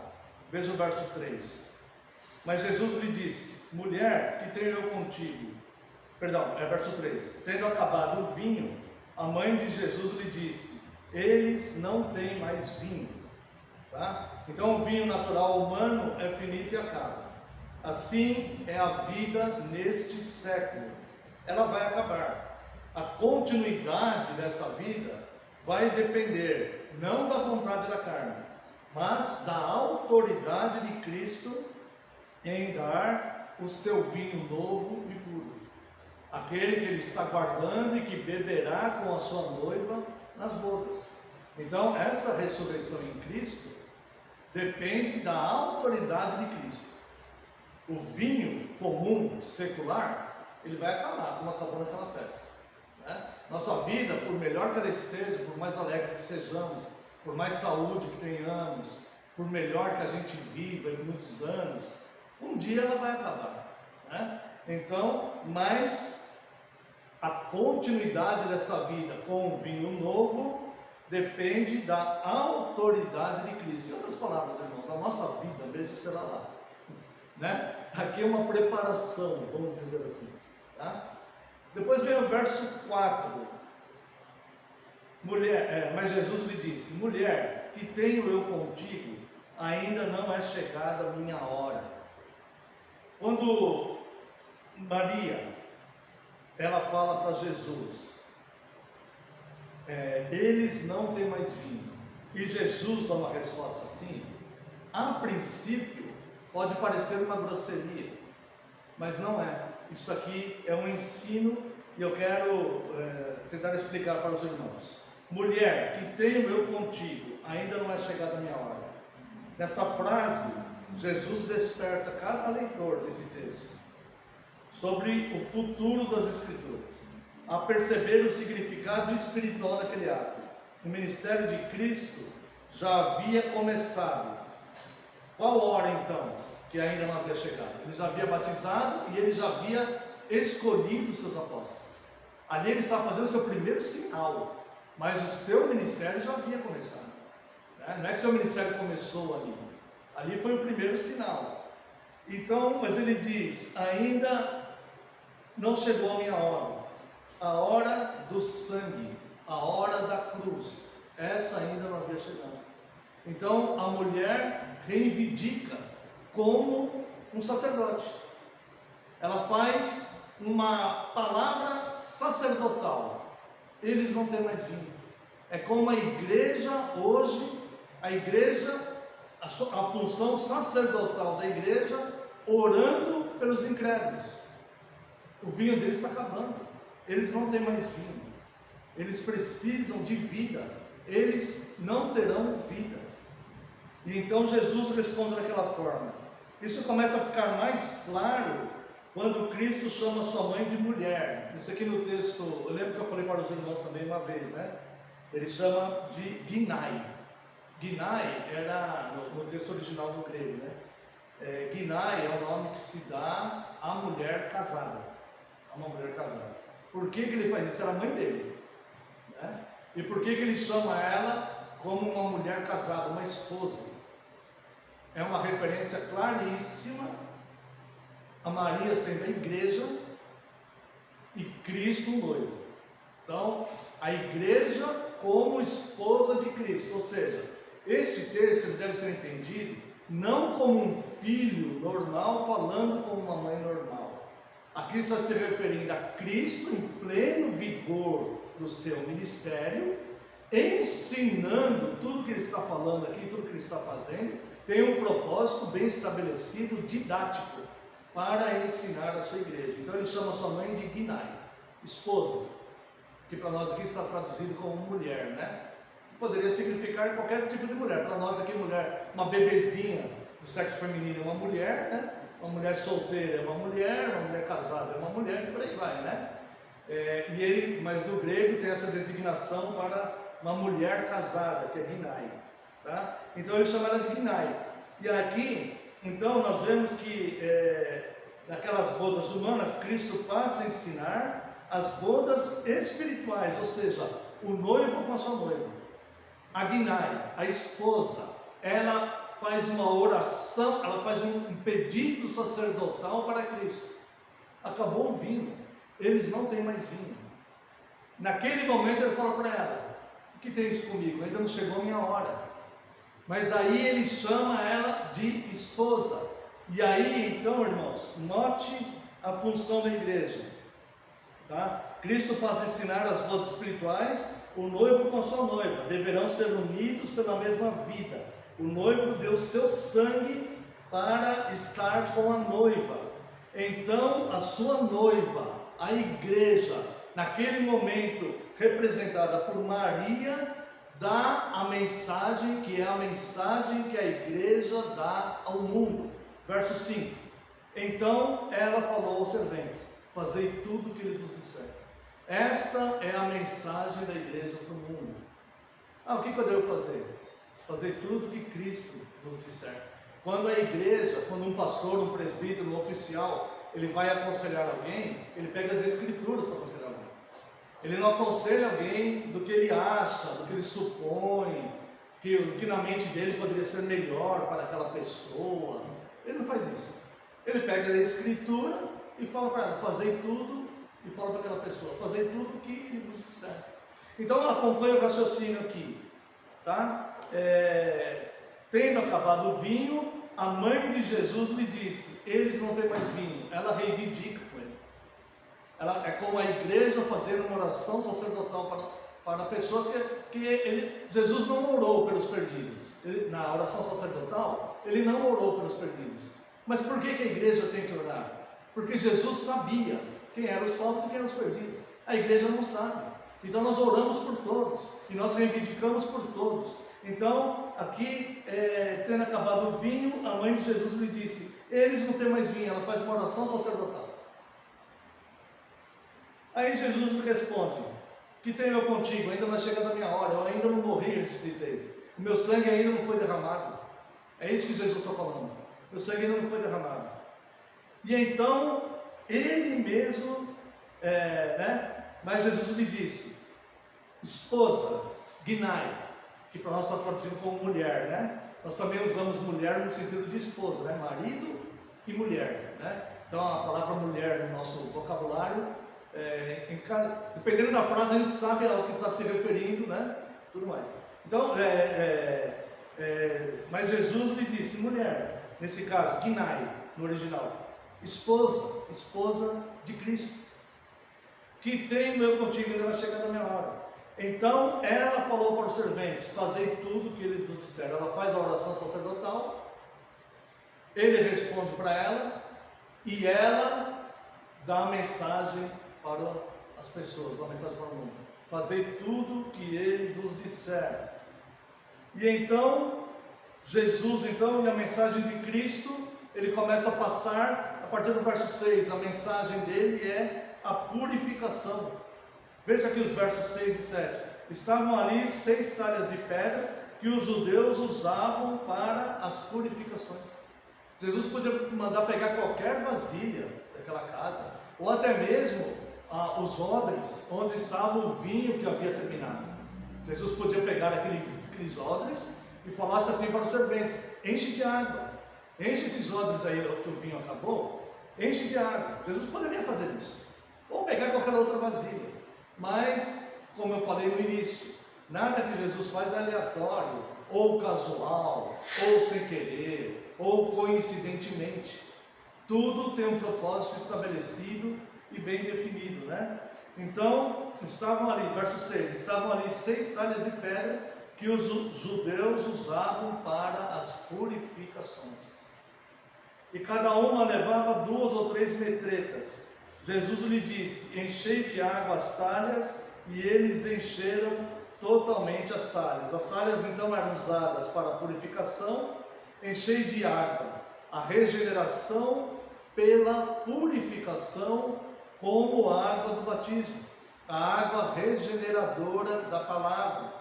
Veja o verso 3. Mas Jesus lhe disse: mulher, que tenho eu contigo? Verso 3. Tendo acabado o vinho, a mãe de Jesus lhe disse: eles não têm mais vinho. Então o vinho natural humano é finito e acaba. Assim é a vida neste século. Ela vai acabar. A continuidade dessa vida vai depender não da vontade da carne, mas da autoridade de Cristo em dar o seu vinho novo e puro, aquele que ele está guardando e que beberá com a sua noiva nas bodas. Então essa ressurreição em Cristo depende da autoridade de Cristo. O vinho comum, secular, ele vai acabar, como acabou naquela festa. Nossa vida, por melhor que ela esteja, por mais alegre que sejamos, por mais saúde que tenhamos, por melhor que a gente viva em muitos anos, um dia ela vai acabar. Então, mas a continuidade dessa vida com o vinho novo depende da autoridade de Cristo. Em outras palavras, irmãos, a nossa vida mesmo será lá. Aqui é uma preparação, vamos dizer assim. Depois vem o verso 4. Mas Jesus lhe disse: mulher, que tenho eu contigo, ainda não é chegada a minha hora. Quando Maria, ela fala para Jesus, eles não têm mais vinho, e Jesus dá uma resposta assim, a princípio pode parecer uma grosseria, mas não é. Isso aqui é um ensino e eu quero tentar explicar para os irmãos. Mulher, que tenho eu contigo, ainda não é chegada a minha hora. Nessa frase, Jesus desperta cada leitor desse texto sobre o futuro das Escrituras, a perceber o significado espiritual daquele ato. O ministério de Cristo já havia começado. Qual hora então que ainda não havia chegado? Ele já havia batizado e ele já havia escolhido os seus apóstolos. Ali ele está fazendo o seu primeiro sinal. mas o seu ministério já havia começado. Né? Não é que seu ministério começou ali. Ali foi o primeiro sinal. Então, mas ele diz, ainda não chegou a minha hora. A hora do sangue, a hora da cruz, essa ainda não havia chegado. Então, a mulher reivindica como um sacerdote. Ela faz uma palavra sacerdotal. Eles não têm mais vinho. É como a igreja hoje, a função sacerdotal da igreja, orando pelos incrédulos. O vinho deles está acabando. Eles não têm mais vinho. Eles precisam de vida. Eles não terão vida. E então Jesus responde daquela forma. Isso começa a ficar mais claro quando Cristo chama sua mãe de mulher. Isso aqui no texto, eu lembro que eu falei para os irmãos também uma vez, né? Ele chama de Ginai. Ginai era, no texto original do grego, né? Ginai é o nome que se dá à mulher casada. A uma mulher casada. Por que ele faz isso? Era a mãe dele. Né? E por que ele chama ela como uma mulher casada, uma esposa? É uma referência claríssima a Maria sendo a igreja e Cristo o noivo. Então, a igreja como esposa de Cristo. Ou seja, esse texto deve ser entendido não como um filho normal falando com uma mãe normal. Aqui está se referindo a Cristo em pleno vigor do seu ministério, ensinando tudo que ele está falando aqui, tudo que ele está fazendo, tem um propósito bem estabelecido, didático, para ensinar a sua igreja. Então ele chama sua mãe de Ginai, esposa, que para nós aqui está traduzido como mulher, né? Poderia significar qualquer tipo de mulher. Para nós aqui, mulher, uma bebezinha do sexo feminino é uma mulher, né? Uma mulher solteira é uma mulher casada é uma mulher, e por aí vai, né? Mas no grego tem essa designação para uma mulher casada, que é Ginai, tá? Então ele chama ela de Ginai. E aqui, então, nós vemos que naquelas bodas humanas, Cristo passa a ensinar as bodas espirituais, ou seja, o noivo com a sua noiva. A Ginai, a esposa, ela faz uma oração, ela faz um pedido sacerdotal para Cristo. Acabou o vinho, eles não têm mais vinho. Naquele momento ele fala para ela: o que tens comigo? Ainda não chegou a minha hora. Mas aí ele chama ela de esposa. E aí então, irmãos, note a função da igreja, tá? Cristo passa a ensinar as bodas espirituais. O noivo com a sua noiva deverão ser unidos pela mesma vida. O noivo deu seu sangue para estar com a noiva. Então a sua noiva, a igreja, naquele momento representada por Maria, dá a mensagem que é a mensagem que a igreja dá ao mundo. Verso 5. Então ela falou aos serventes: fazei tudo o que ele vos disser. Esta é a mensagem da igreja para o mundo. O que eu devo fazer? Fazer tudo o que Cristo vos disser. Quando a igreja, quando um pastor, um presbítero, um oficial, ele vai aconselhar alguém, ele pega as escrituras para aconselhar alguém. Ele não aconselha alguém do que ele acha, do que ele supõe, que na mente dele poderia ser melhor para aquela pessoa. Ele não faz isso. Ele pega a escritura e fala para ela: fazei tudo, e fala para aquela pessoa: fazei tudo o que ele vos disser. Então acompanha o raciocínio aqui, tá? Tendo acabado o vinho, a mãe de Jesus lhe disse: eles não têm mais vinho. Ela reivindica com ele. Ela é como a igreja fazendo uma oração sacerdotal para pessoas que Jesus não orou pelos perdidos. Na oração sacerdotal, ele não orou pelos perdidos. Mas por que a igreja tem que orar? Porque Jesus sabia quem eram os salvos e quem eram os perdidos. A igreja não sabe. Então nós oramos por todos e nós reivindicamos por todos. Então, aqui, tendo acabado o vinho, a mãe de Jesus lhe disse: eles não têm mais vinho. Ela faz uma oração sacerdotal. Aí Jesus lhe responde: que tenho eu contigo? Ainda não é chegada a minha hora, eu ainda não morri, ressuscitei. O meu sangue ainda não foi derramado. É isso que Jesus está falando. Meu sangue ainda não foi derramado. E então, ele mesmo, mas Jesus lhe disse: esposa, ginai, que para nós está traduzido como mulher, né? Nós também usamos mulher no sentido de esposa, né? Marido e mulher, né? Então a palavra mulher no nosso vocabulário, dependendo da frase a gente sabe ao que está se referindo, né? Tudo mais. Então, mas Jesus lhe disse, mulher, nesse caso, ginai, no original, esposa de Cristo, que tenho eu contigo, ainda vai chegar a minha hora. Então ela falou para os serventes, fazei tudo o que ele vos disser. Ela faz a oração sacerdotal, ele responde para ela, e ela dá a mensagem para as pessoas, a mensagem para o mundo. Fazei tudo o que ele vos disser. E então, Jesus, e a mensagem de Cristo, ele começa a passar, a partir do verso 6, a mensagem dele é a purificação. Veja aqui os versos 6 e 7. Estavam ali 6 talhas de pedra que os judeus usavam para as purificações. Jesus podia mandar pegar qualquer vasilha daquela casa, ou até mesmo os odres onde estava o vinho que havia terminado. Jesus podia pegar aqueles odres e falasse assim para os serventes: enche de água, enche esses odres aí que o vinho acabou, enche de água. Jesus poderia fazer isso, ou pegar qualquer outra vasilha. Mas, como eu falei no início, nada que Jesus faz é aleatório, ou casual, ou sem querer, ou coincidentemente. Tudo tem um propósito estabelecido e bem definido, né? Então, estavam ali, verso 6, estavam ali 6 talhas de pedra que os judeus usavam para as purificações. E cada uma levava 2 ou 3 metretas. Jesus lhe disse: enchei de água as talhas, e eles encheram totalmente as talhas. As talhas então eram usadas para a purificação. Enchei de água a regeneração pela purificação, como a água do batismo, a água regeneradora da palavra.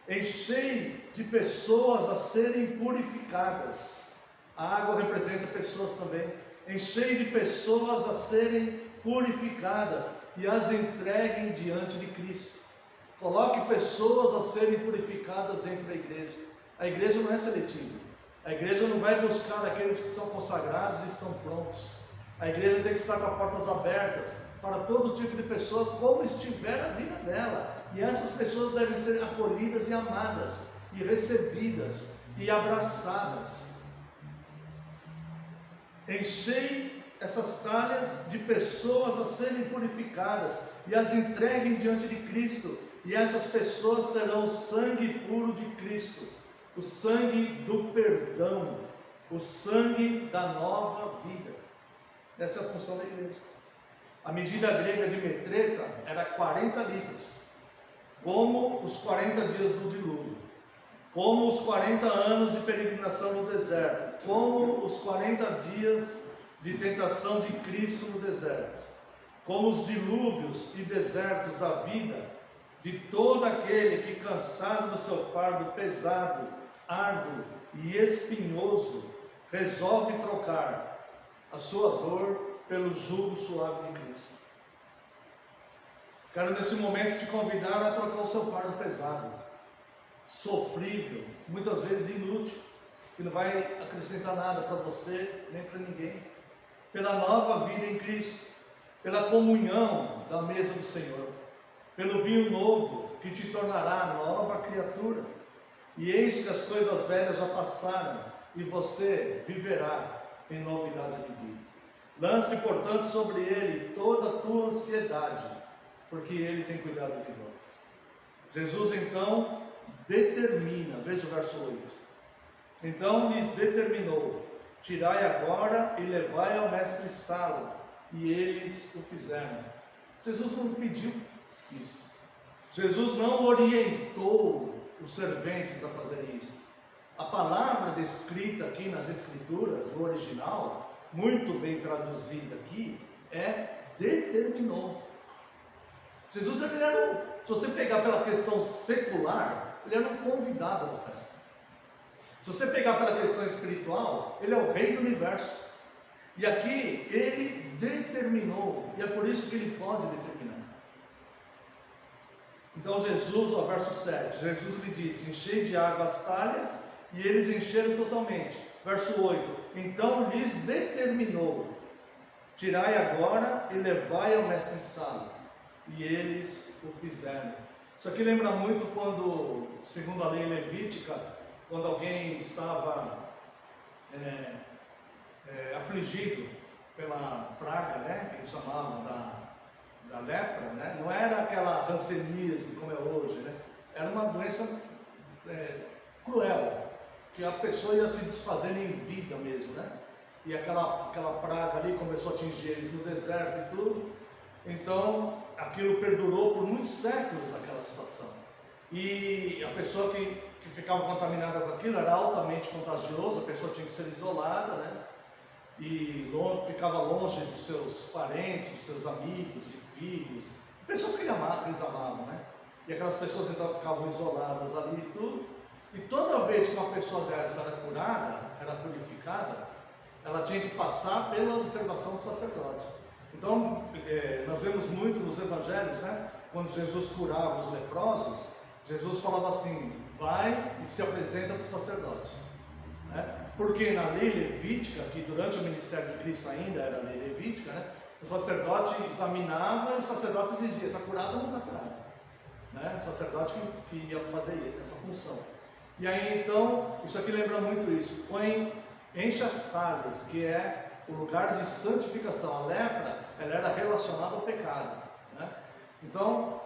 Enchei de pessoas a serem purificadas. A água representa pessoas também. Enchei de pessoas a serem purificadas e as entreguem diante de Cristo. Coloque pessoas a serem purificadas dentro da igreja. A igreja não é seletiva. A igreja não vai buscar aqueles que são consagrados e estão prontos. A igreja tem que estar com as portas abertas para todo tipo de pessoa, como estiver a vida dela. E essas pessoas devem ser acolhidas e amadas, e recebidas e abraçadas. Enchei essas talhas de pessoas a serem purificadas e as entreguem diante de Cristo, e essas pessoas terão o sangue puro de Cristo, o sangue do perdão, o sangue da nova vida. Essa é a função da igreja. A medida grega de metreta era 40 litros, como os 40 dias do dilúvio, como os 40 anos de peregrinação no deserto, como os 40 dias de tentação de Cristo no deserto, como os dilúvios e desertos da vida de todo aquele que, cansado do seu fardo pesado, árduo e espinhoso, resolve trocar a sua dor pelo jugo suave de Cristo. Quero nesse momento te convidar a trocar o seu fardo pesado, sofrível, muitas vezes inútil, que não vai acrescentar nada para você nem para ninguém, pela nova vida em Cristo, pela comunhão da mesa do Senhor, pelo vinho novo que te tornará nova criatura. E eis que as coisas velhas já passaram, e você viverá em novidade de vida. Lance, portanto, sobre ele toda a tua ansiedade, porque ele tem cuidado de vós. Jesus então determina, veja o verso 8. Então lhes determinou: tirai agora e levai ao mestre-sala. E eles o fizeram. Jesus não pediu isso. Jesus não orientou os serventes a fazerem isso. A palavra descrita aqui nas Escrituras, no original, muito bem traduzida aqui, é determinou. Jesus, ele era, se você pegar pela questão secular, ele era um convidado da festa. Se você pegar pela questão espiritual, ele é o rei do universo. E aqui ele determinou, e é por isso que ele pode determinar. Então Jesus, ó, verso 7, Jesus lhe disse: enchei de água as talhas, e eles encheram totalmente. Verso 8, então lhes determinou: tirai agora e levai ao mestre-sala. E eles o fizeram. Isso aqui lembra muito quando, segundo a lei levítica, quando alguém estava afligido pela praga, né, que eles chamavam da lepra, né, não era aquela hanseníase como é hoje, né, era uma doença cruel, que a pessoa ia se desfazendo em vida mesmo, né, e aquela praga ali começou a atingir eles no deserto e tudo. Então aquilo perdurou por muitos séculos, aquela situação, e a pessoa que ficava contaminada com aquilo era altamente contagioso, a pessoa tinha que ser isolada, né? E ficava longe dos seus parentes, dos seus amigos e filhos, pessoas que eles amavam, né? E aquelas pessoas então ficavam isoladas ali e tudo. E toda vez que uma pessoa dessa era curada, era purificada, ela tinha que passar pela observação do sacerdote. Então, nós vemos muito nos evangelhos, né? Quando Jesus curava os leprosos, Jesus falava assim: vai e se apresenta para o sacerdote, né? Porque na lei levítica, que durante o ministério de Cristo ainda era a lei levítica, né? O sacerdote examinava e o sacerdote dizia: está curado ou não está curado, né? O sacerdote que ia fazer essa função. E aí então, isso aqui lembra muito isso: enche as talhas, que é o lugar de santificação. A lepra, ela era relacionada ao pecado, né? Então,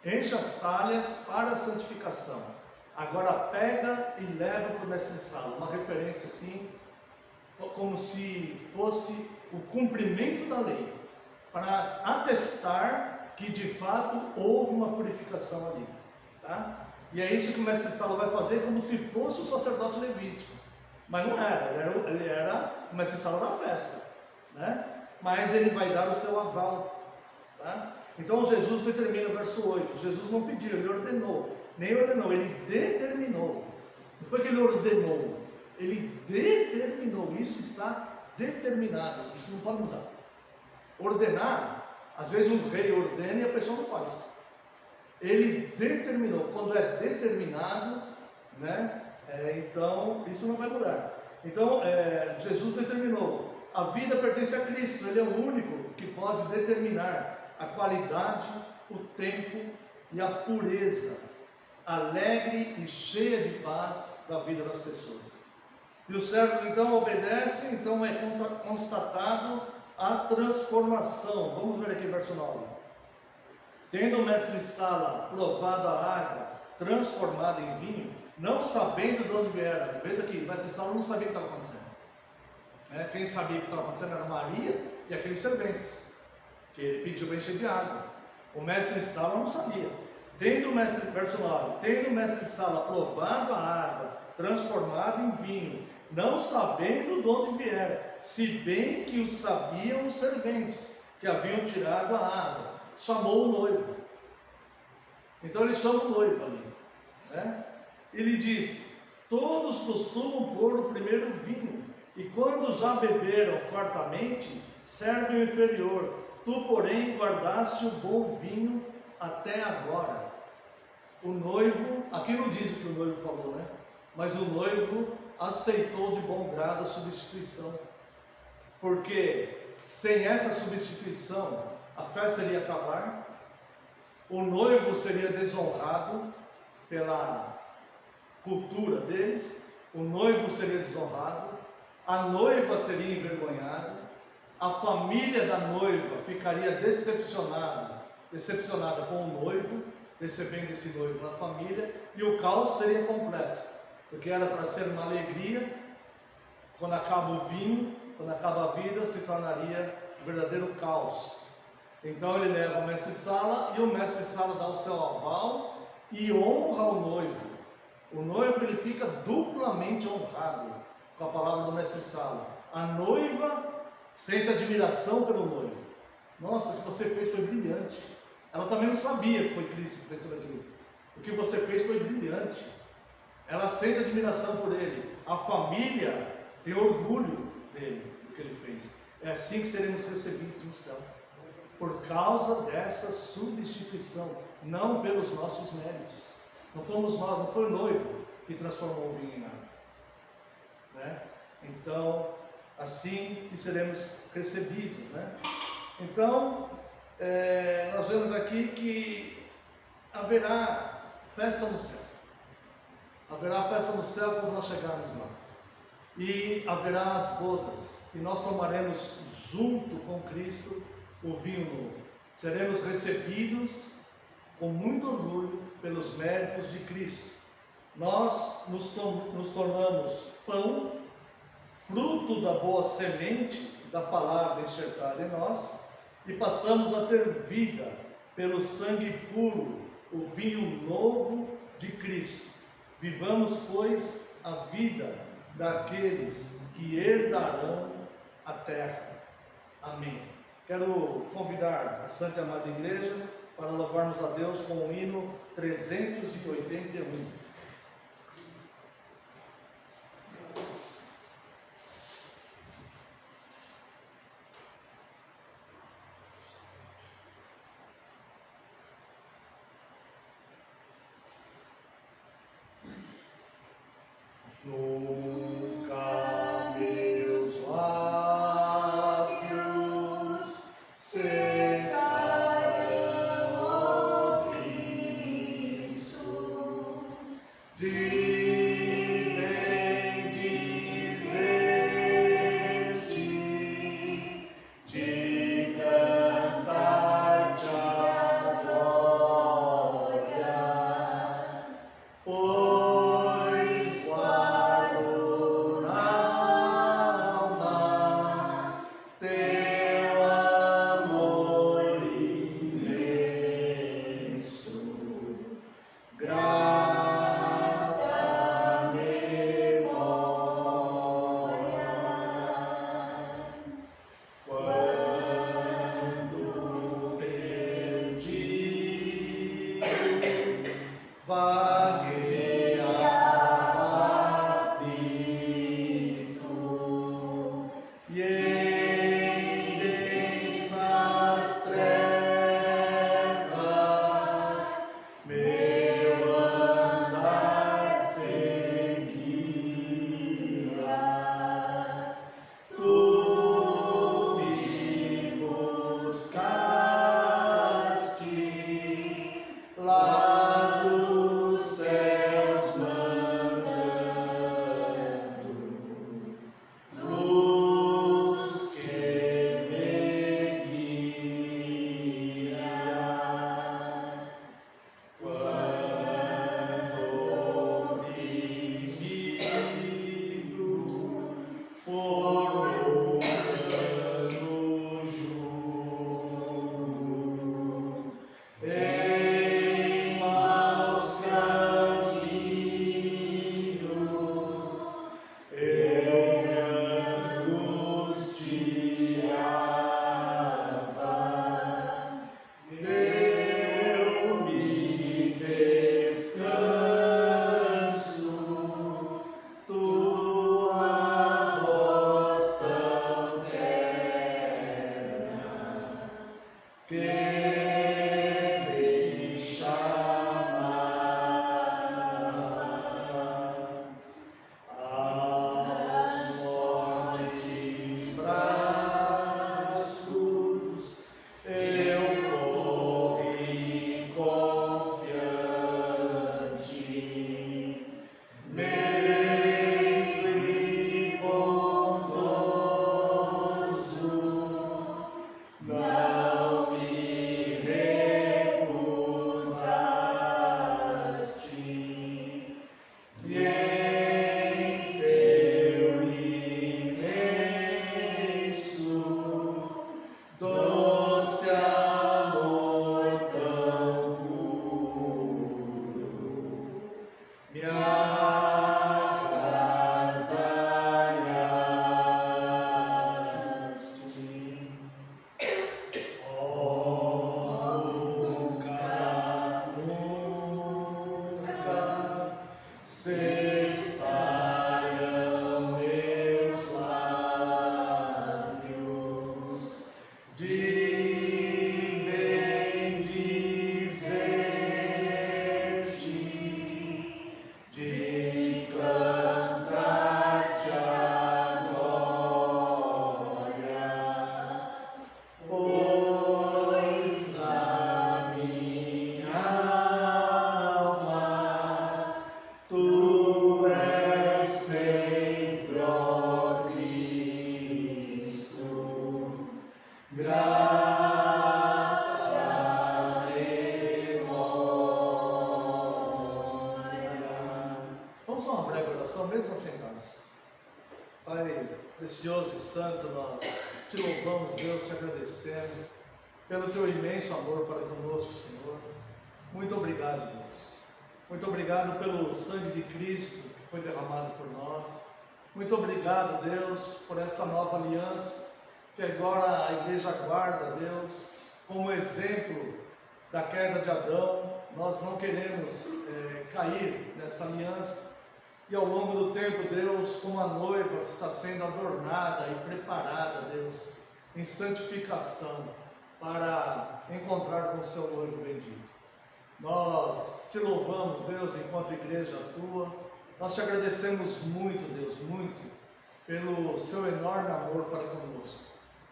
enche as talhas para a santificação. Agora pega e leva para o mestre-sala. Uma referência assim, como se fosse o cumprimento da lei, para atestar que de fato houve uma purificação ali, tá? E é isso que o mestre-sala vai fazer, como se fosse o sacerdote levítico. Mas não era, ele era o mestre-sala da festa, né? Mas ele vai dar o seu aval, tá? Então Jesus determina, verso 8, Jesus não pediu, ele ordenou, nem ordenou, ele determinou. Não foi que ele ordenou, ele determinou, isso está determinado, isso não pode mudar. Ordenar, às vezes um rei ordena e a pessoa não faz. Ele determinou, quando é determinado, né? Então isso não vai mudar. Então Jesus determinou, a vida pertence a Cristo, Ele é o único que pode determinar a qualidade, o tempo e a pureza alegre e cheia de paz da vida das pessoas. E os servos então obedecem, então é constatado a transformação. Vamos ver aqui verso 9. Tendo o mestre-sala provado a água transformada em vinho, não sabendo de onde viera. Veja aqui, o mestre-sala não sabia o que estava acontecendo. Quem sabia o que estava acontecendo era Maria e aqueles serventes, que ele pediu para encher de água. O mestre-sala não sabia. Verso 9, tendo o mestre-sala provado a água transformada em vinho, não sabendo de onde viera, se bem que o sabiam os serventes que haviam tirado a água, chamou o noivo. Então ele chama o noivo ali, né? Ele diz: todos costumam pôr o primeiro vinho, e quando já beberam fartamente, servem o inferior. Tu, porém, guardaste o bom vinho até agora. O noivo, aqui não diz o que o noivo falou, né? Mas o noivo aceitou de bom grado a substituição, porque sem essa substituição a festa iria acabar, o noivo seria desonrado pela cultura deles, o noivo seria desonrado, a noiva seria envergonhada, a família da noiva ficaria decepcionada com o noivo, recebendo esse noivo na família, e o caos seria completo, porque era para ser uma alegria. Quando acaba o vinho, quando acaba a vida, se tornaria um verdadeiro caos. Então ele leva o mestre-sala, e o mestre-sala dá o seu aval e honra o noivo. O noivo, ele fica duplamente honrado com a palavra do mestre-sala. A noiva sente admiração pelo noivo. Nossa, o que você fez foi brilhante. Ela também não sabia que foi Cristo que fez tudo aquilo. O que você fez foi brilhante. Ela sente admiração por ele. A família tem orgulho dele, do que ele fez. É assim que seremos recebidos no céu. por causa dessa substituição, não pelos nossos méritos. Não fomos nós, não foi o noivo que transformou o vinho em água, né? Então, assim que seremos recebidos, né? Então, nós vemos aqui que haverá festa no céu. Haverá festa no céu quando nós chegarmos lá. E haverá as bodas, e nós tomaremos junto com Cristo o vinho novo. Seremos recebidos com muito orgulho pelos méritos de Cristo. Nós nos tornamos pão, fruto da boa semente da palavra enxertada em nós, e passamos a ter vida pelo sangue puro, o vinho novo de Cristo. Vivamos, pois, a vida daqueles que herdarão a terra. Amém. Quero convidar a Santa e Amada Igreja para louvarmos a Deus com o hino 381. Nunca meus lábios cessarão, ó Cristo, precioso e santo, nós te louvamos, Deus, te agradecemos pelo teu imenso amor para conosco, Senhor. Muito obrigado, Deus. Muito obrigado pelo sangue de Cristo que foi derramado por nós. Muito obrigado, Deus, por essa nova aliança que agora a igreja guarda, Deus, como exemplo da queda de Adão. Nós não queremos cair nessa aliança. E ao longo do tempo, Deus, como a noiva está sendo adornada e preparada, Deus, em santificação para encontrar com o seu noivo bendito. Nós te louvamos, Deus, enquanto igreja tua. Nós te agradecemos muito, Deus, muito, pelo seu enorme amor para conosco.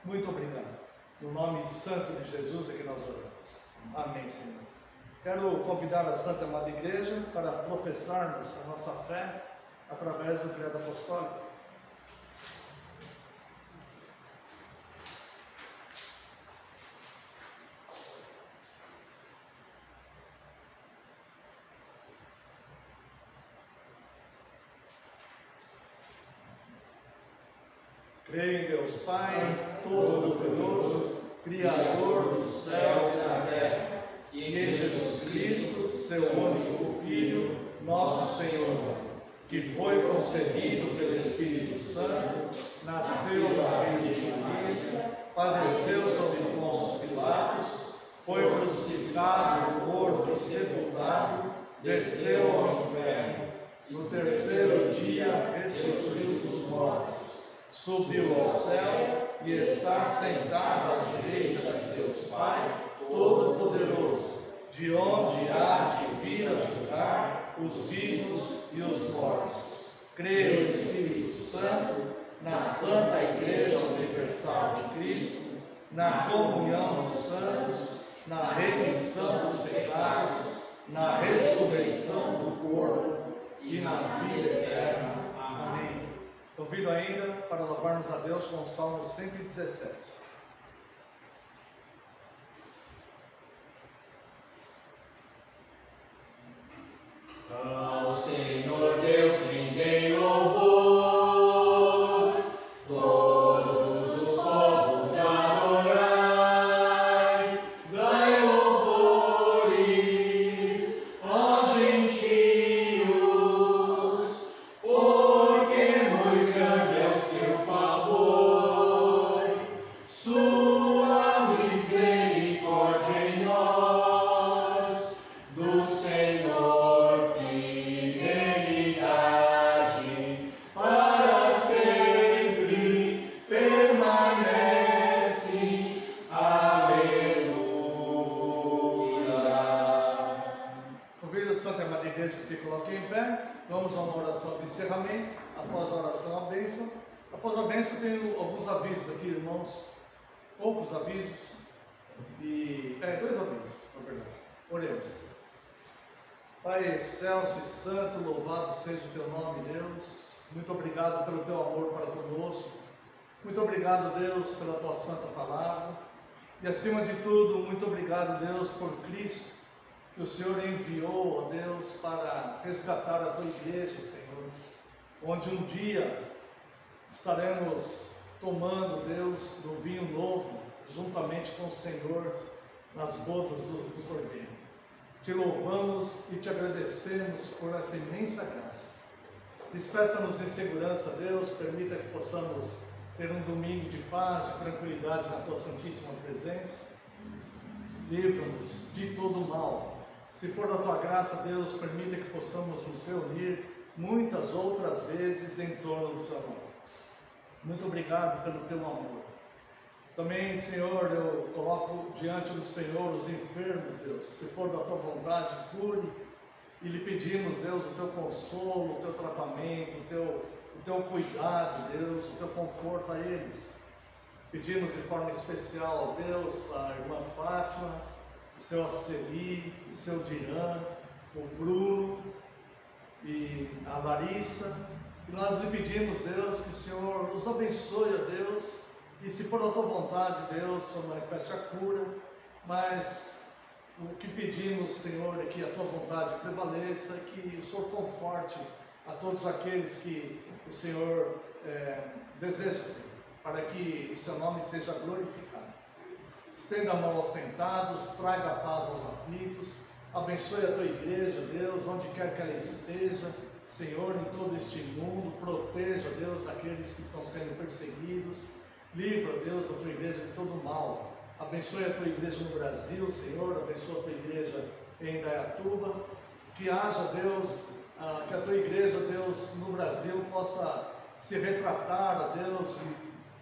Muito obrigado. No nome santo de Jesus é que nós oramos. Amém, Senhor. Quero convidar a Santa Amada Igreja para professarmos a nossa fé através do credo apostólico. Creio em Deus Pai, Todo-Poderoso, Criador dos céus e da terra, e em Jesus Cristo, seu único Filho, nosso Senhor, que foi concebido pelo Espírito Santo, nasceu da Virgem Maria, padeceu sob Pôncio Pilatos, foi crucificado, morto e sepultado, desceu ao inferno, no terceiro dia ressurgiu dos mortos, subiu ao céu e está sentado à direita de Deus Pai Todo-Poderoso, de onde há de vir a julgar os vivos e os mortos. Creio no Espírito Santo, na Santa Igreja Universal de Cristo, na comunhão dos santos, na remissão dos pecados, na ressurreição do corpo e na vida eterna. Amém. Convido ainda para louvarmos a Deus com o Salmo 117. Ao Senhor Deus rendei louvor, todos os povos adorai, dai louvores, ó gentios, porque muito grande é o seu favor, sua misericórdia em nós, do Senhor. Que se coloque em pé, vamos a uma oração de encerramento. Após a oração, a bênção. Após a bênção, tenho alguns avisos aqui, irmãos, poucos avisos, e 2 avisos, na verdade. Oremos. Pai excelso e santo, louvado seja o teu nome, Deus. Muito obrigado pelo teu amor para conosco. Muito obrigado, Deus, pela tua santa palavra. E acima de tudo, muito obrigado, Deus, por Cristo, que o Senhor enviou, ó Deus, para resgatar a tua igreja, Senhor, onde um dia estaremos tomando, Deus, do vinho novo, juntamente com o Senhor, nas bodas do Cordeiro. Te louvamos e te agradecemos por essa imensa graça. Despeça-nos em segurança, Deus, permita que possamos ter um domingo de paz, de tranquilidade na tua santíssima presença. Livra-nos de todo o mal. Se for da tua graça, Deus, permita que possamos nos reunir muitas outras vezes em torno do seu amor. Muito obrigado pelo teu amor. Também, Senhor, eu coloco diante do Senhor os enfermos, Deus. Se for da tua vontade, cure. E lhe pedimos, Deus, o teu consolo, o teu tratamento, o teu cuidado, Deus, o teu conforto a eles. Pedimos de forma especial, Deus, a irmã Fátima, o seu Aceli, o seu Dirã, o Bruno e a Larissa. E nós lhe pedimos, Deus, que o Senhor nos abençoe, ó Deus, e se for da tua vontade, Deus, o Senhor manifeste a cura, mas o que pedimos, Senhor, é que a tua vontade prevaleça, que o Senhor conforte a todos aqueles que o Senhor deseja, Senhor, para que o seu nome seja glorificado. Estenda a mão aos tentados, traga paz aos aflitos, abençoe a tua igreja, Deus, onde quer que ela esteja, Senhor, em todo este mundo, proteja, Deus, daqueles que estão sendo perseguidos, livra, Deus, a tua igreja de todo mal, abençoe a tua igreja no Brasil, Senhor, abençoe a tua igreja em Indaiatuba, que haja, Deus, que a tua igreja, Deus, no Brasil possa se retratar, Deus, de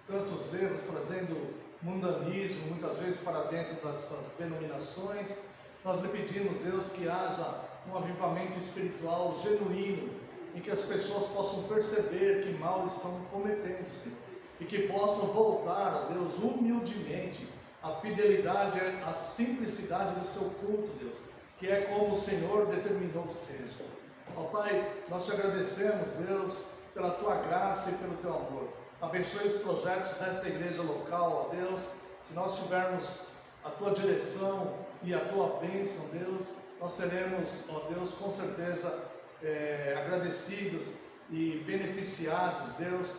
tantos erros, trazendo mundanismo, muitas vezes para dentro dessas denominações. Nós lhe pedimos, Deus, que haja um avivamento espiritual genuíno, em que as pessoas possam perceber que mal estão cometendo, Senhor, e que possam voltar a Deus humildemente, a fidelidade, a simplicidade do seu culto, Deus, que é como o Senhor determinou que seja. Ó Pai, nós te agradecemos, Deus, pela tua graça e pelo teu amor. Abençoe os projetos desta igreja local, ó Deus. Se nós tivermos a tua direção e a tua bênção, Deus, nós seremos, ó Deus, com certeza agradecidos e beneficiados, Deus,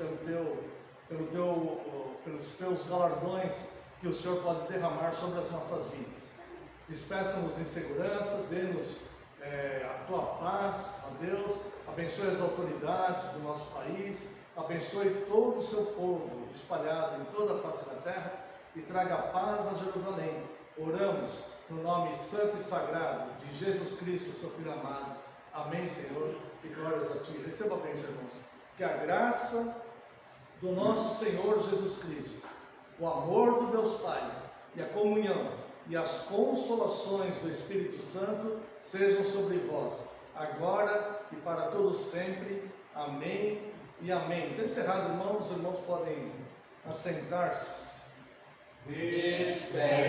pelos teus galardões que o Senhor pode derramar sobre as nossas vidas. Despeça-nos em segurança, dê-nos a tua paz, ó Deus, abençoe as autoridades do nosso país, abençoe todo o seu povo espalhado em toda a face da terra e traga paz a Jerusalém. Oramos no nome santo e sagrado de Jesus Cristo, seu Filho amado. Amém, Senhor, e glórias a ti. Receba a bênção, irmãos. Que a graça do nosso Senhor Jesus Cristo, o amor do Deus Pai e a comunhão e as consolações do Espírito Santo sejam sobre vós, agora e para todos sempre. Amém e amém. Então, encerrado, irmãos, os irmãos podem assentar-se. Despede-nos.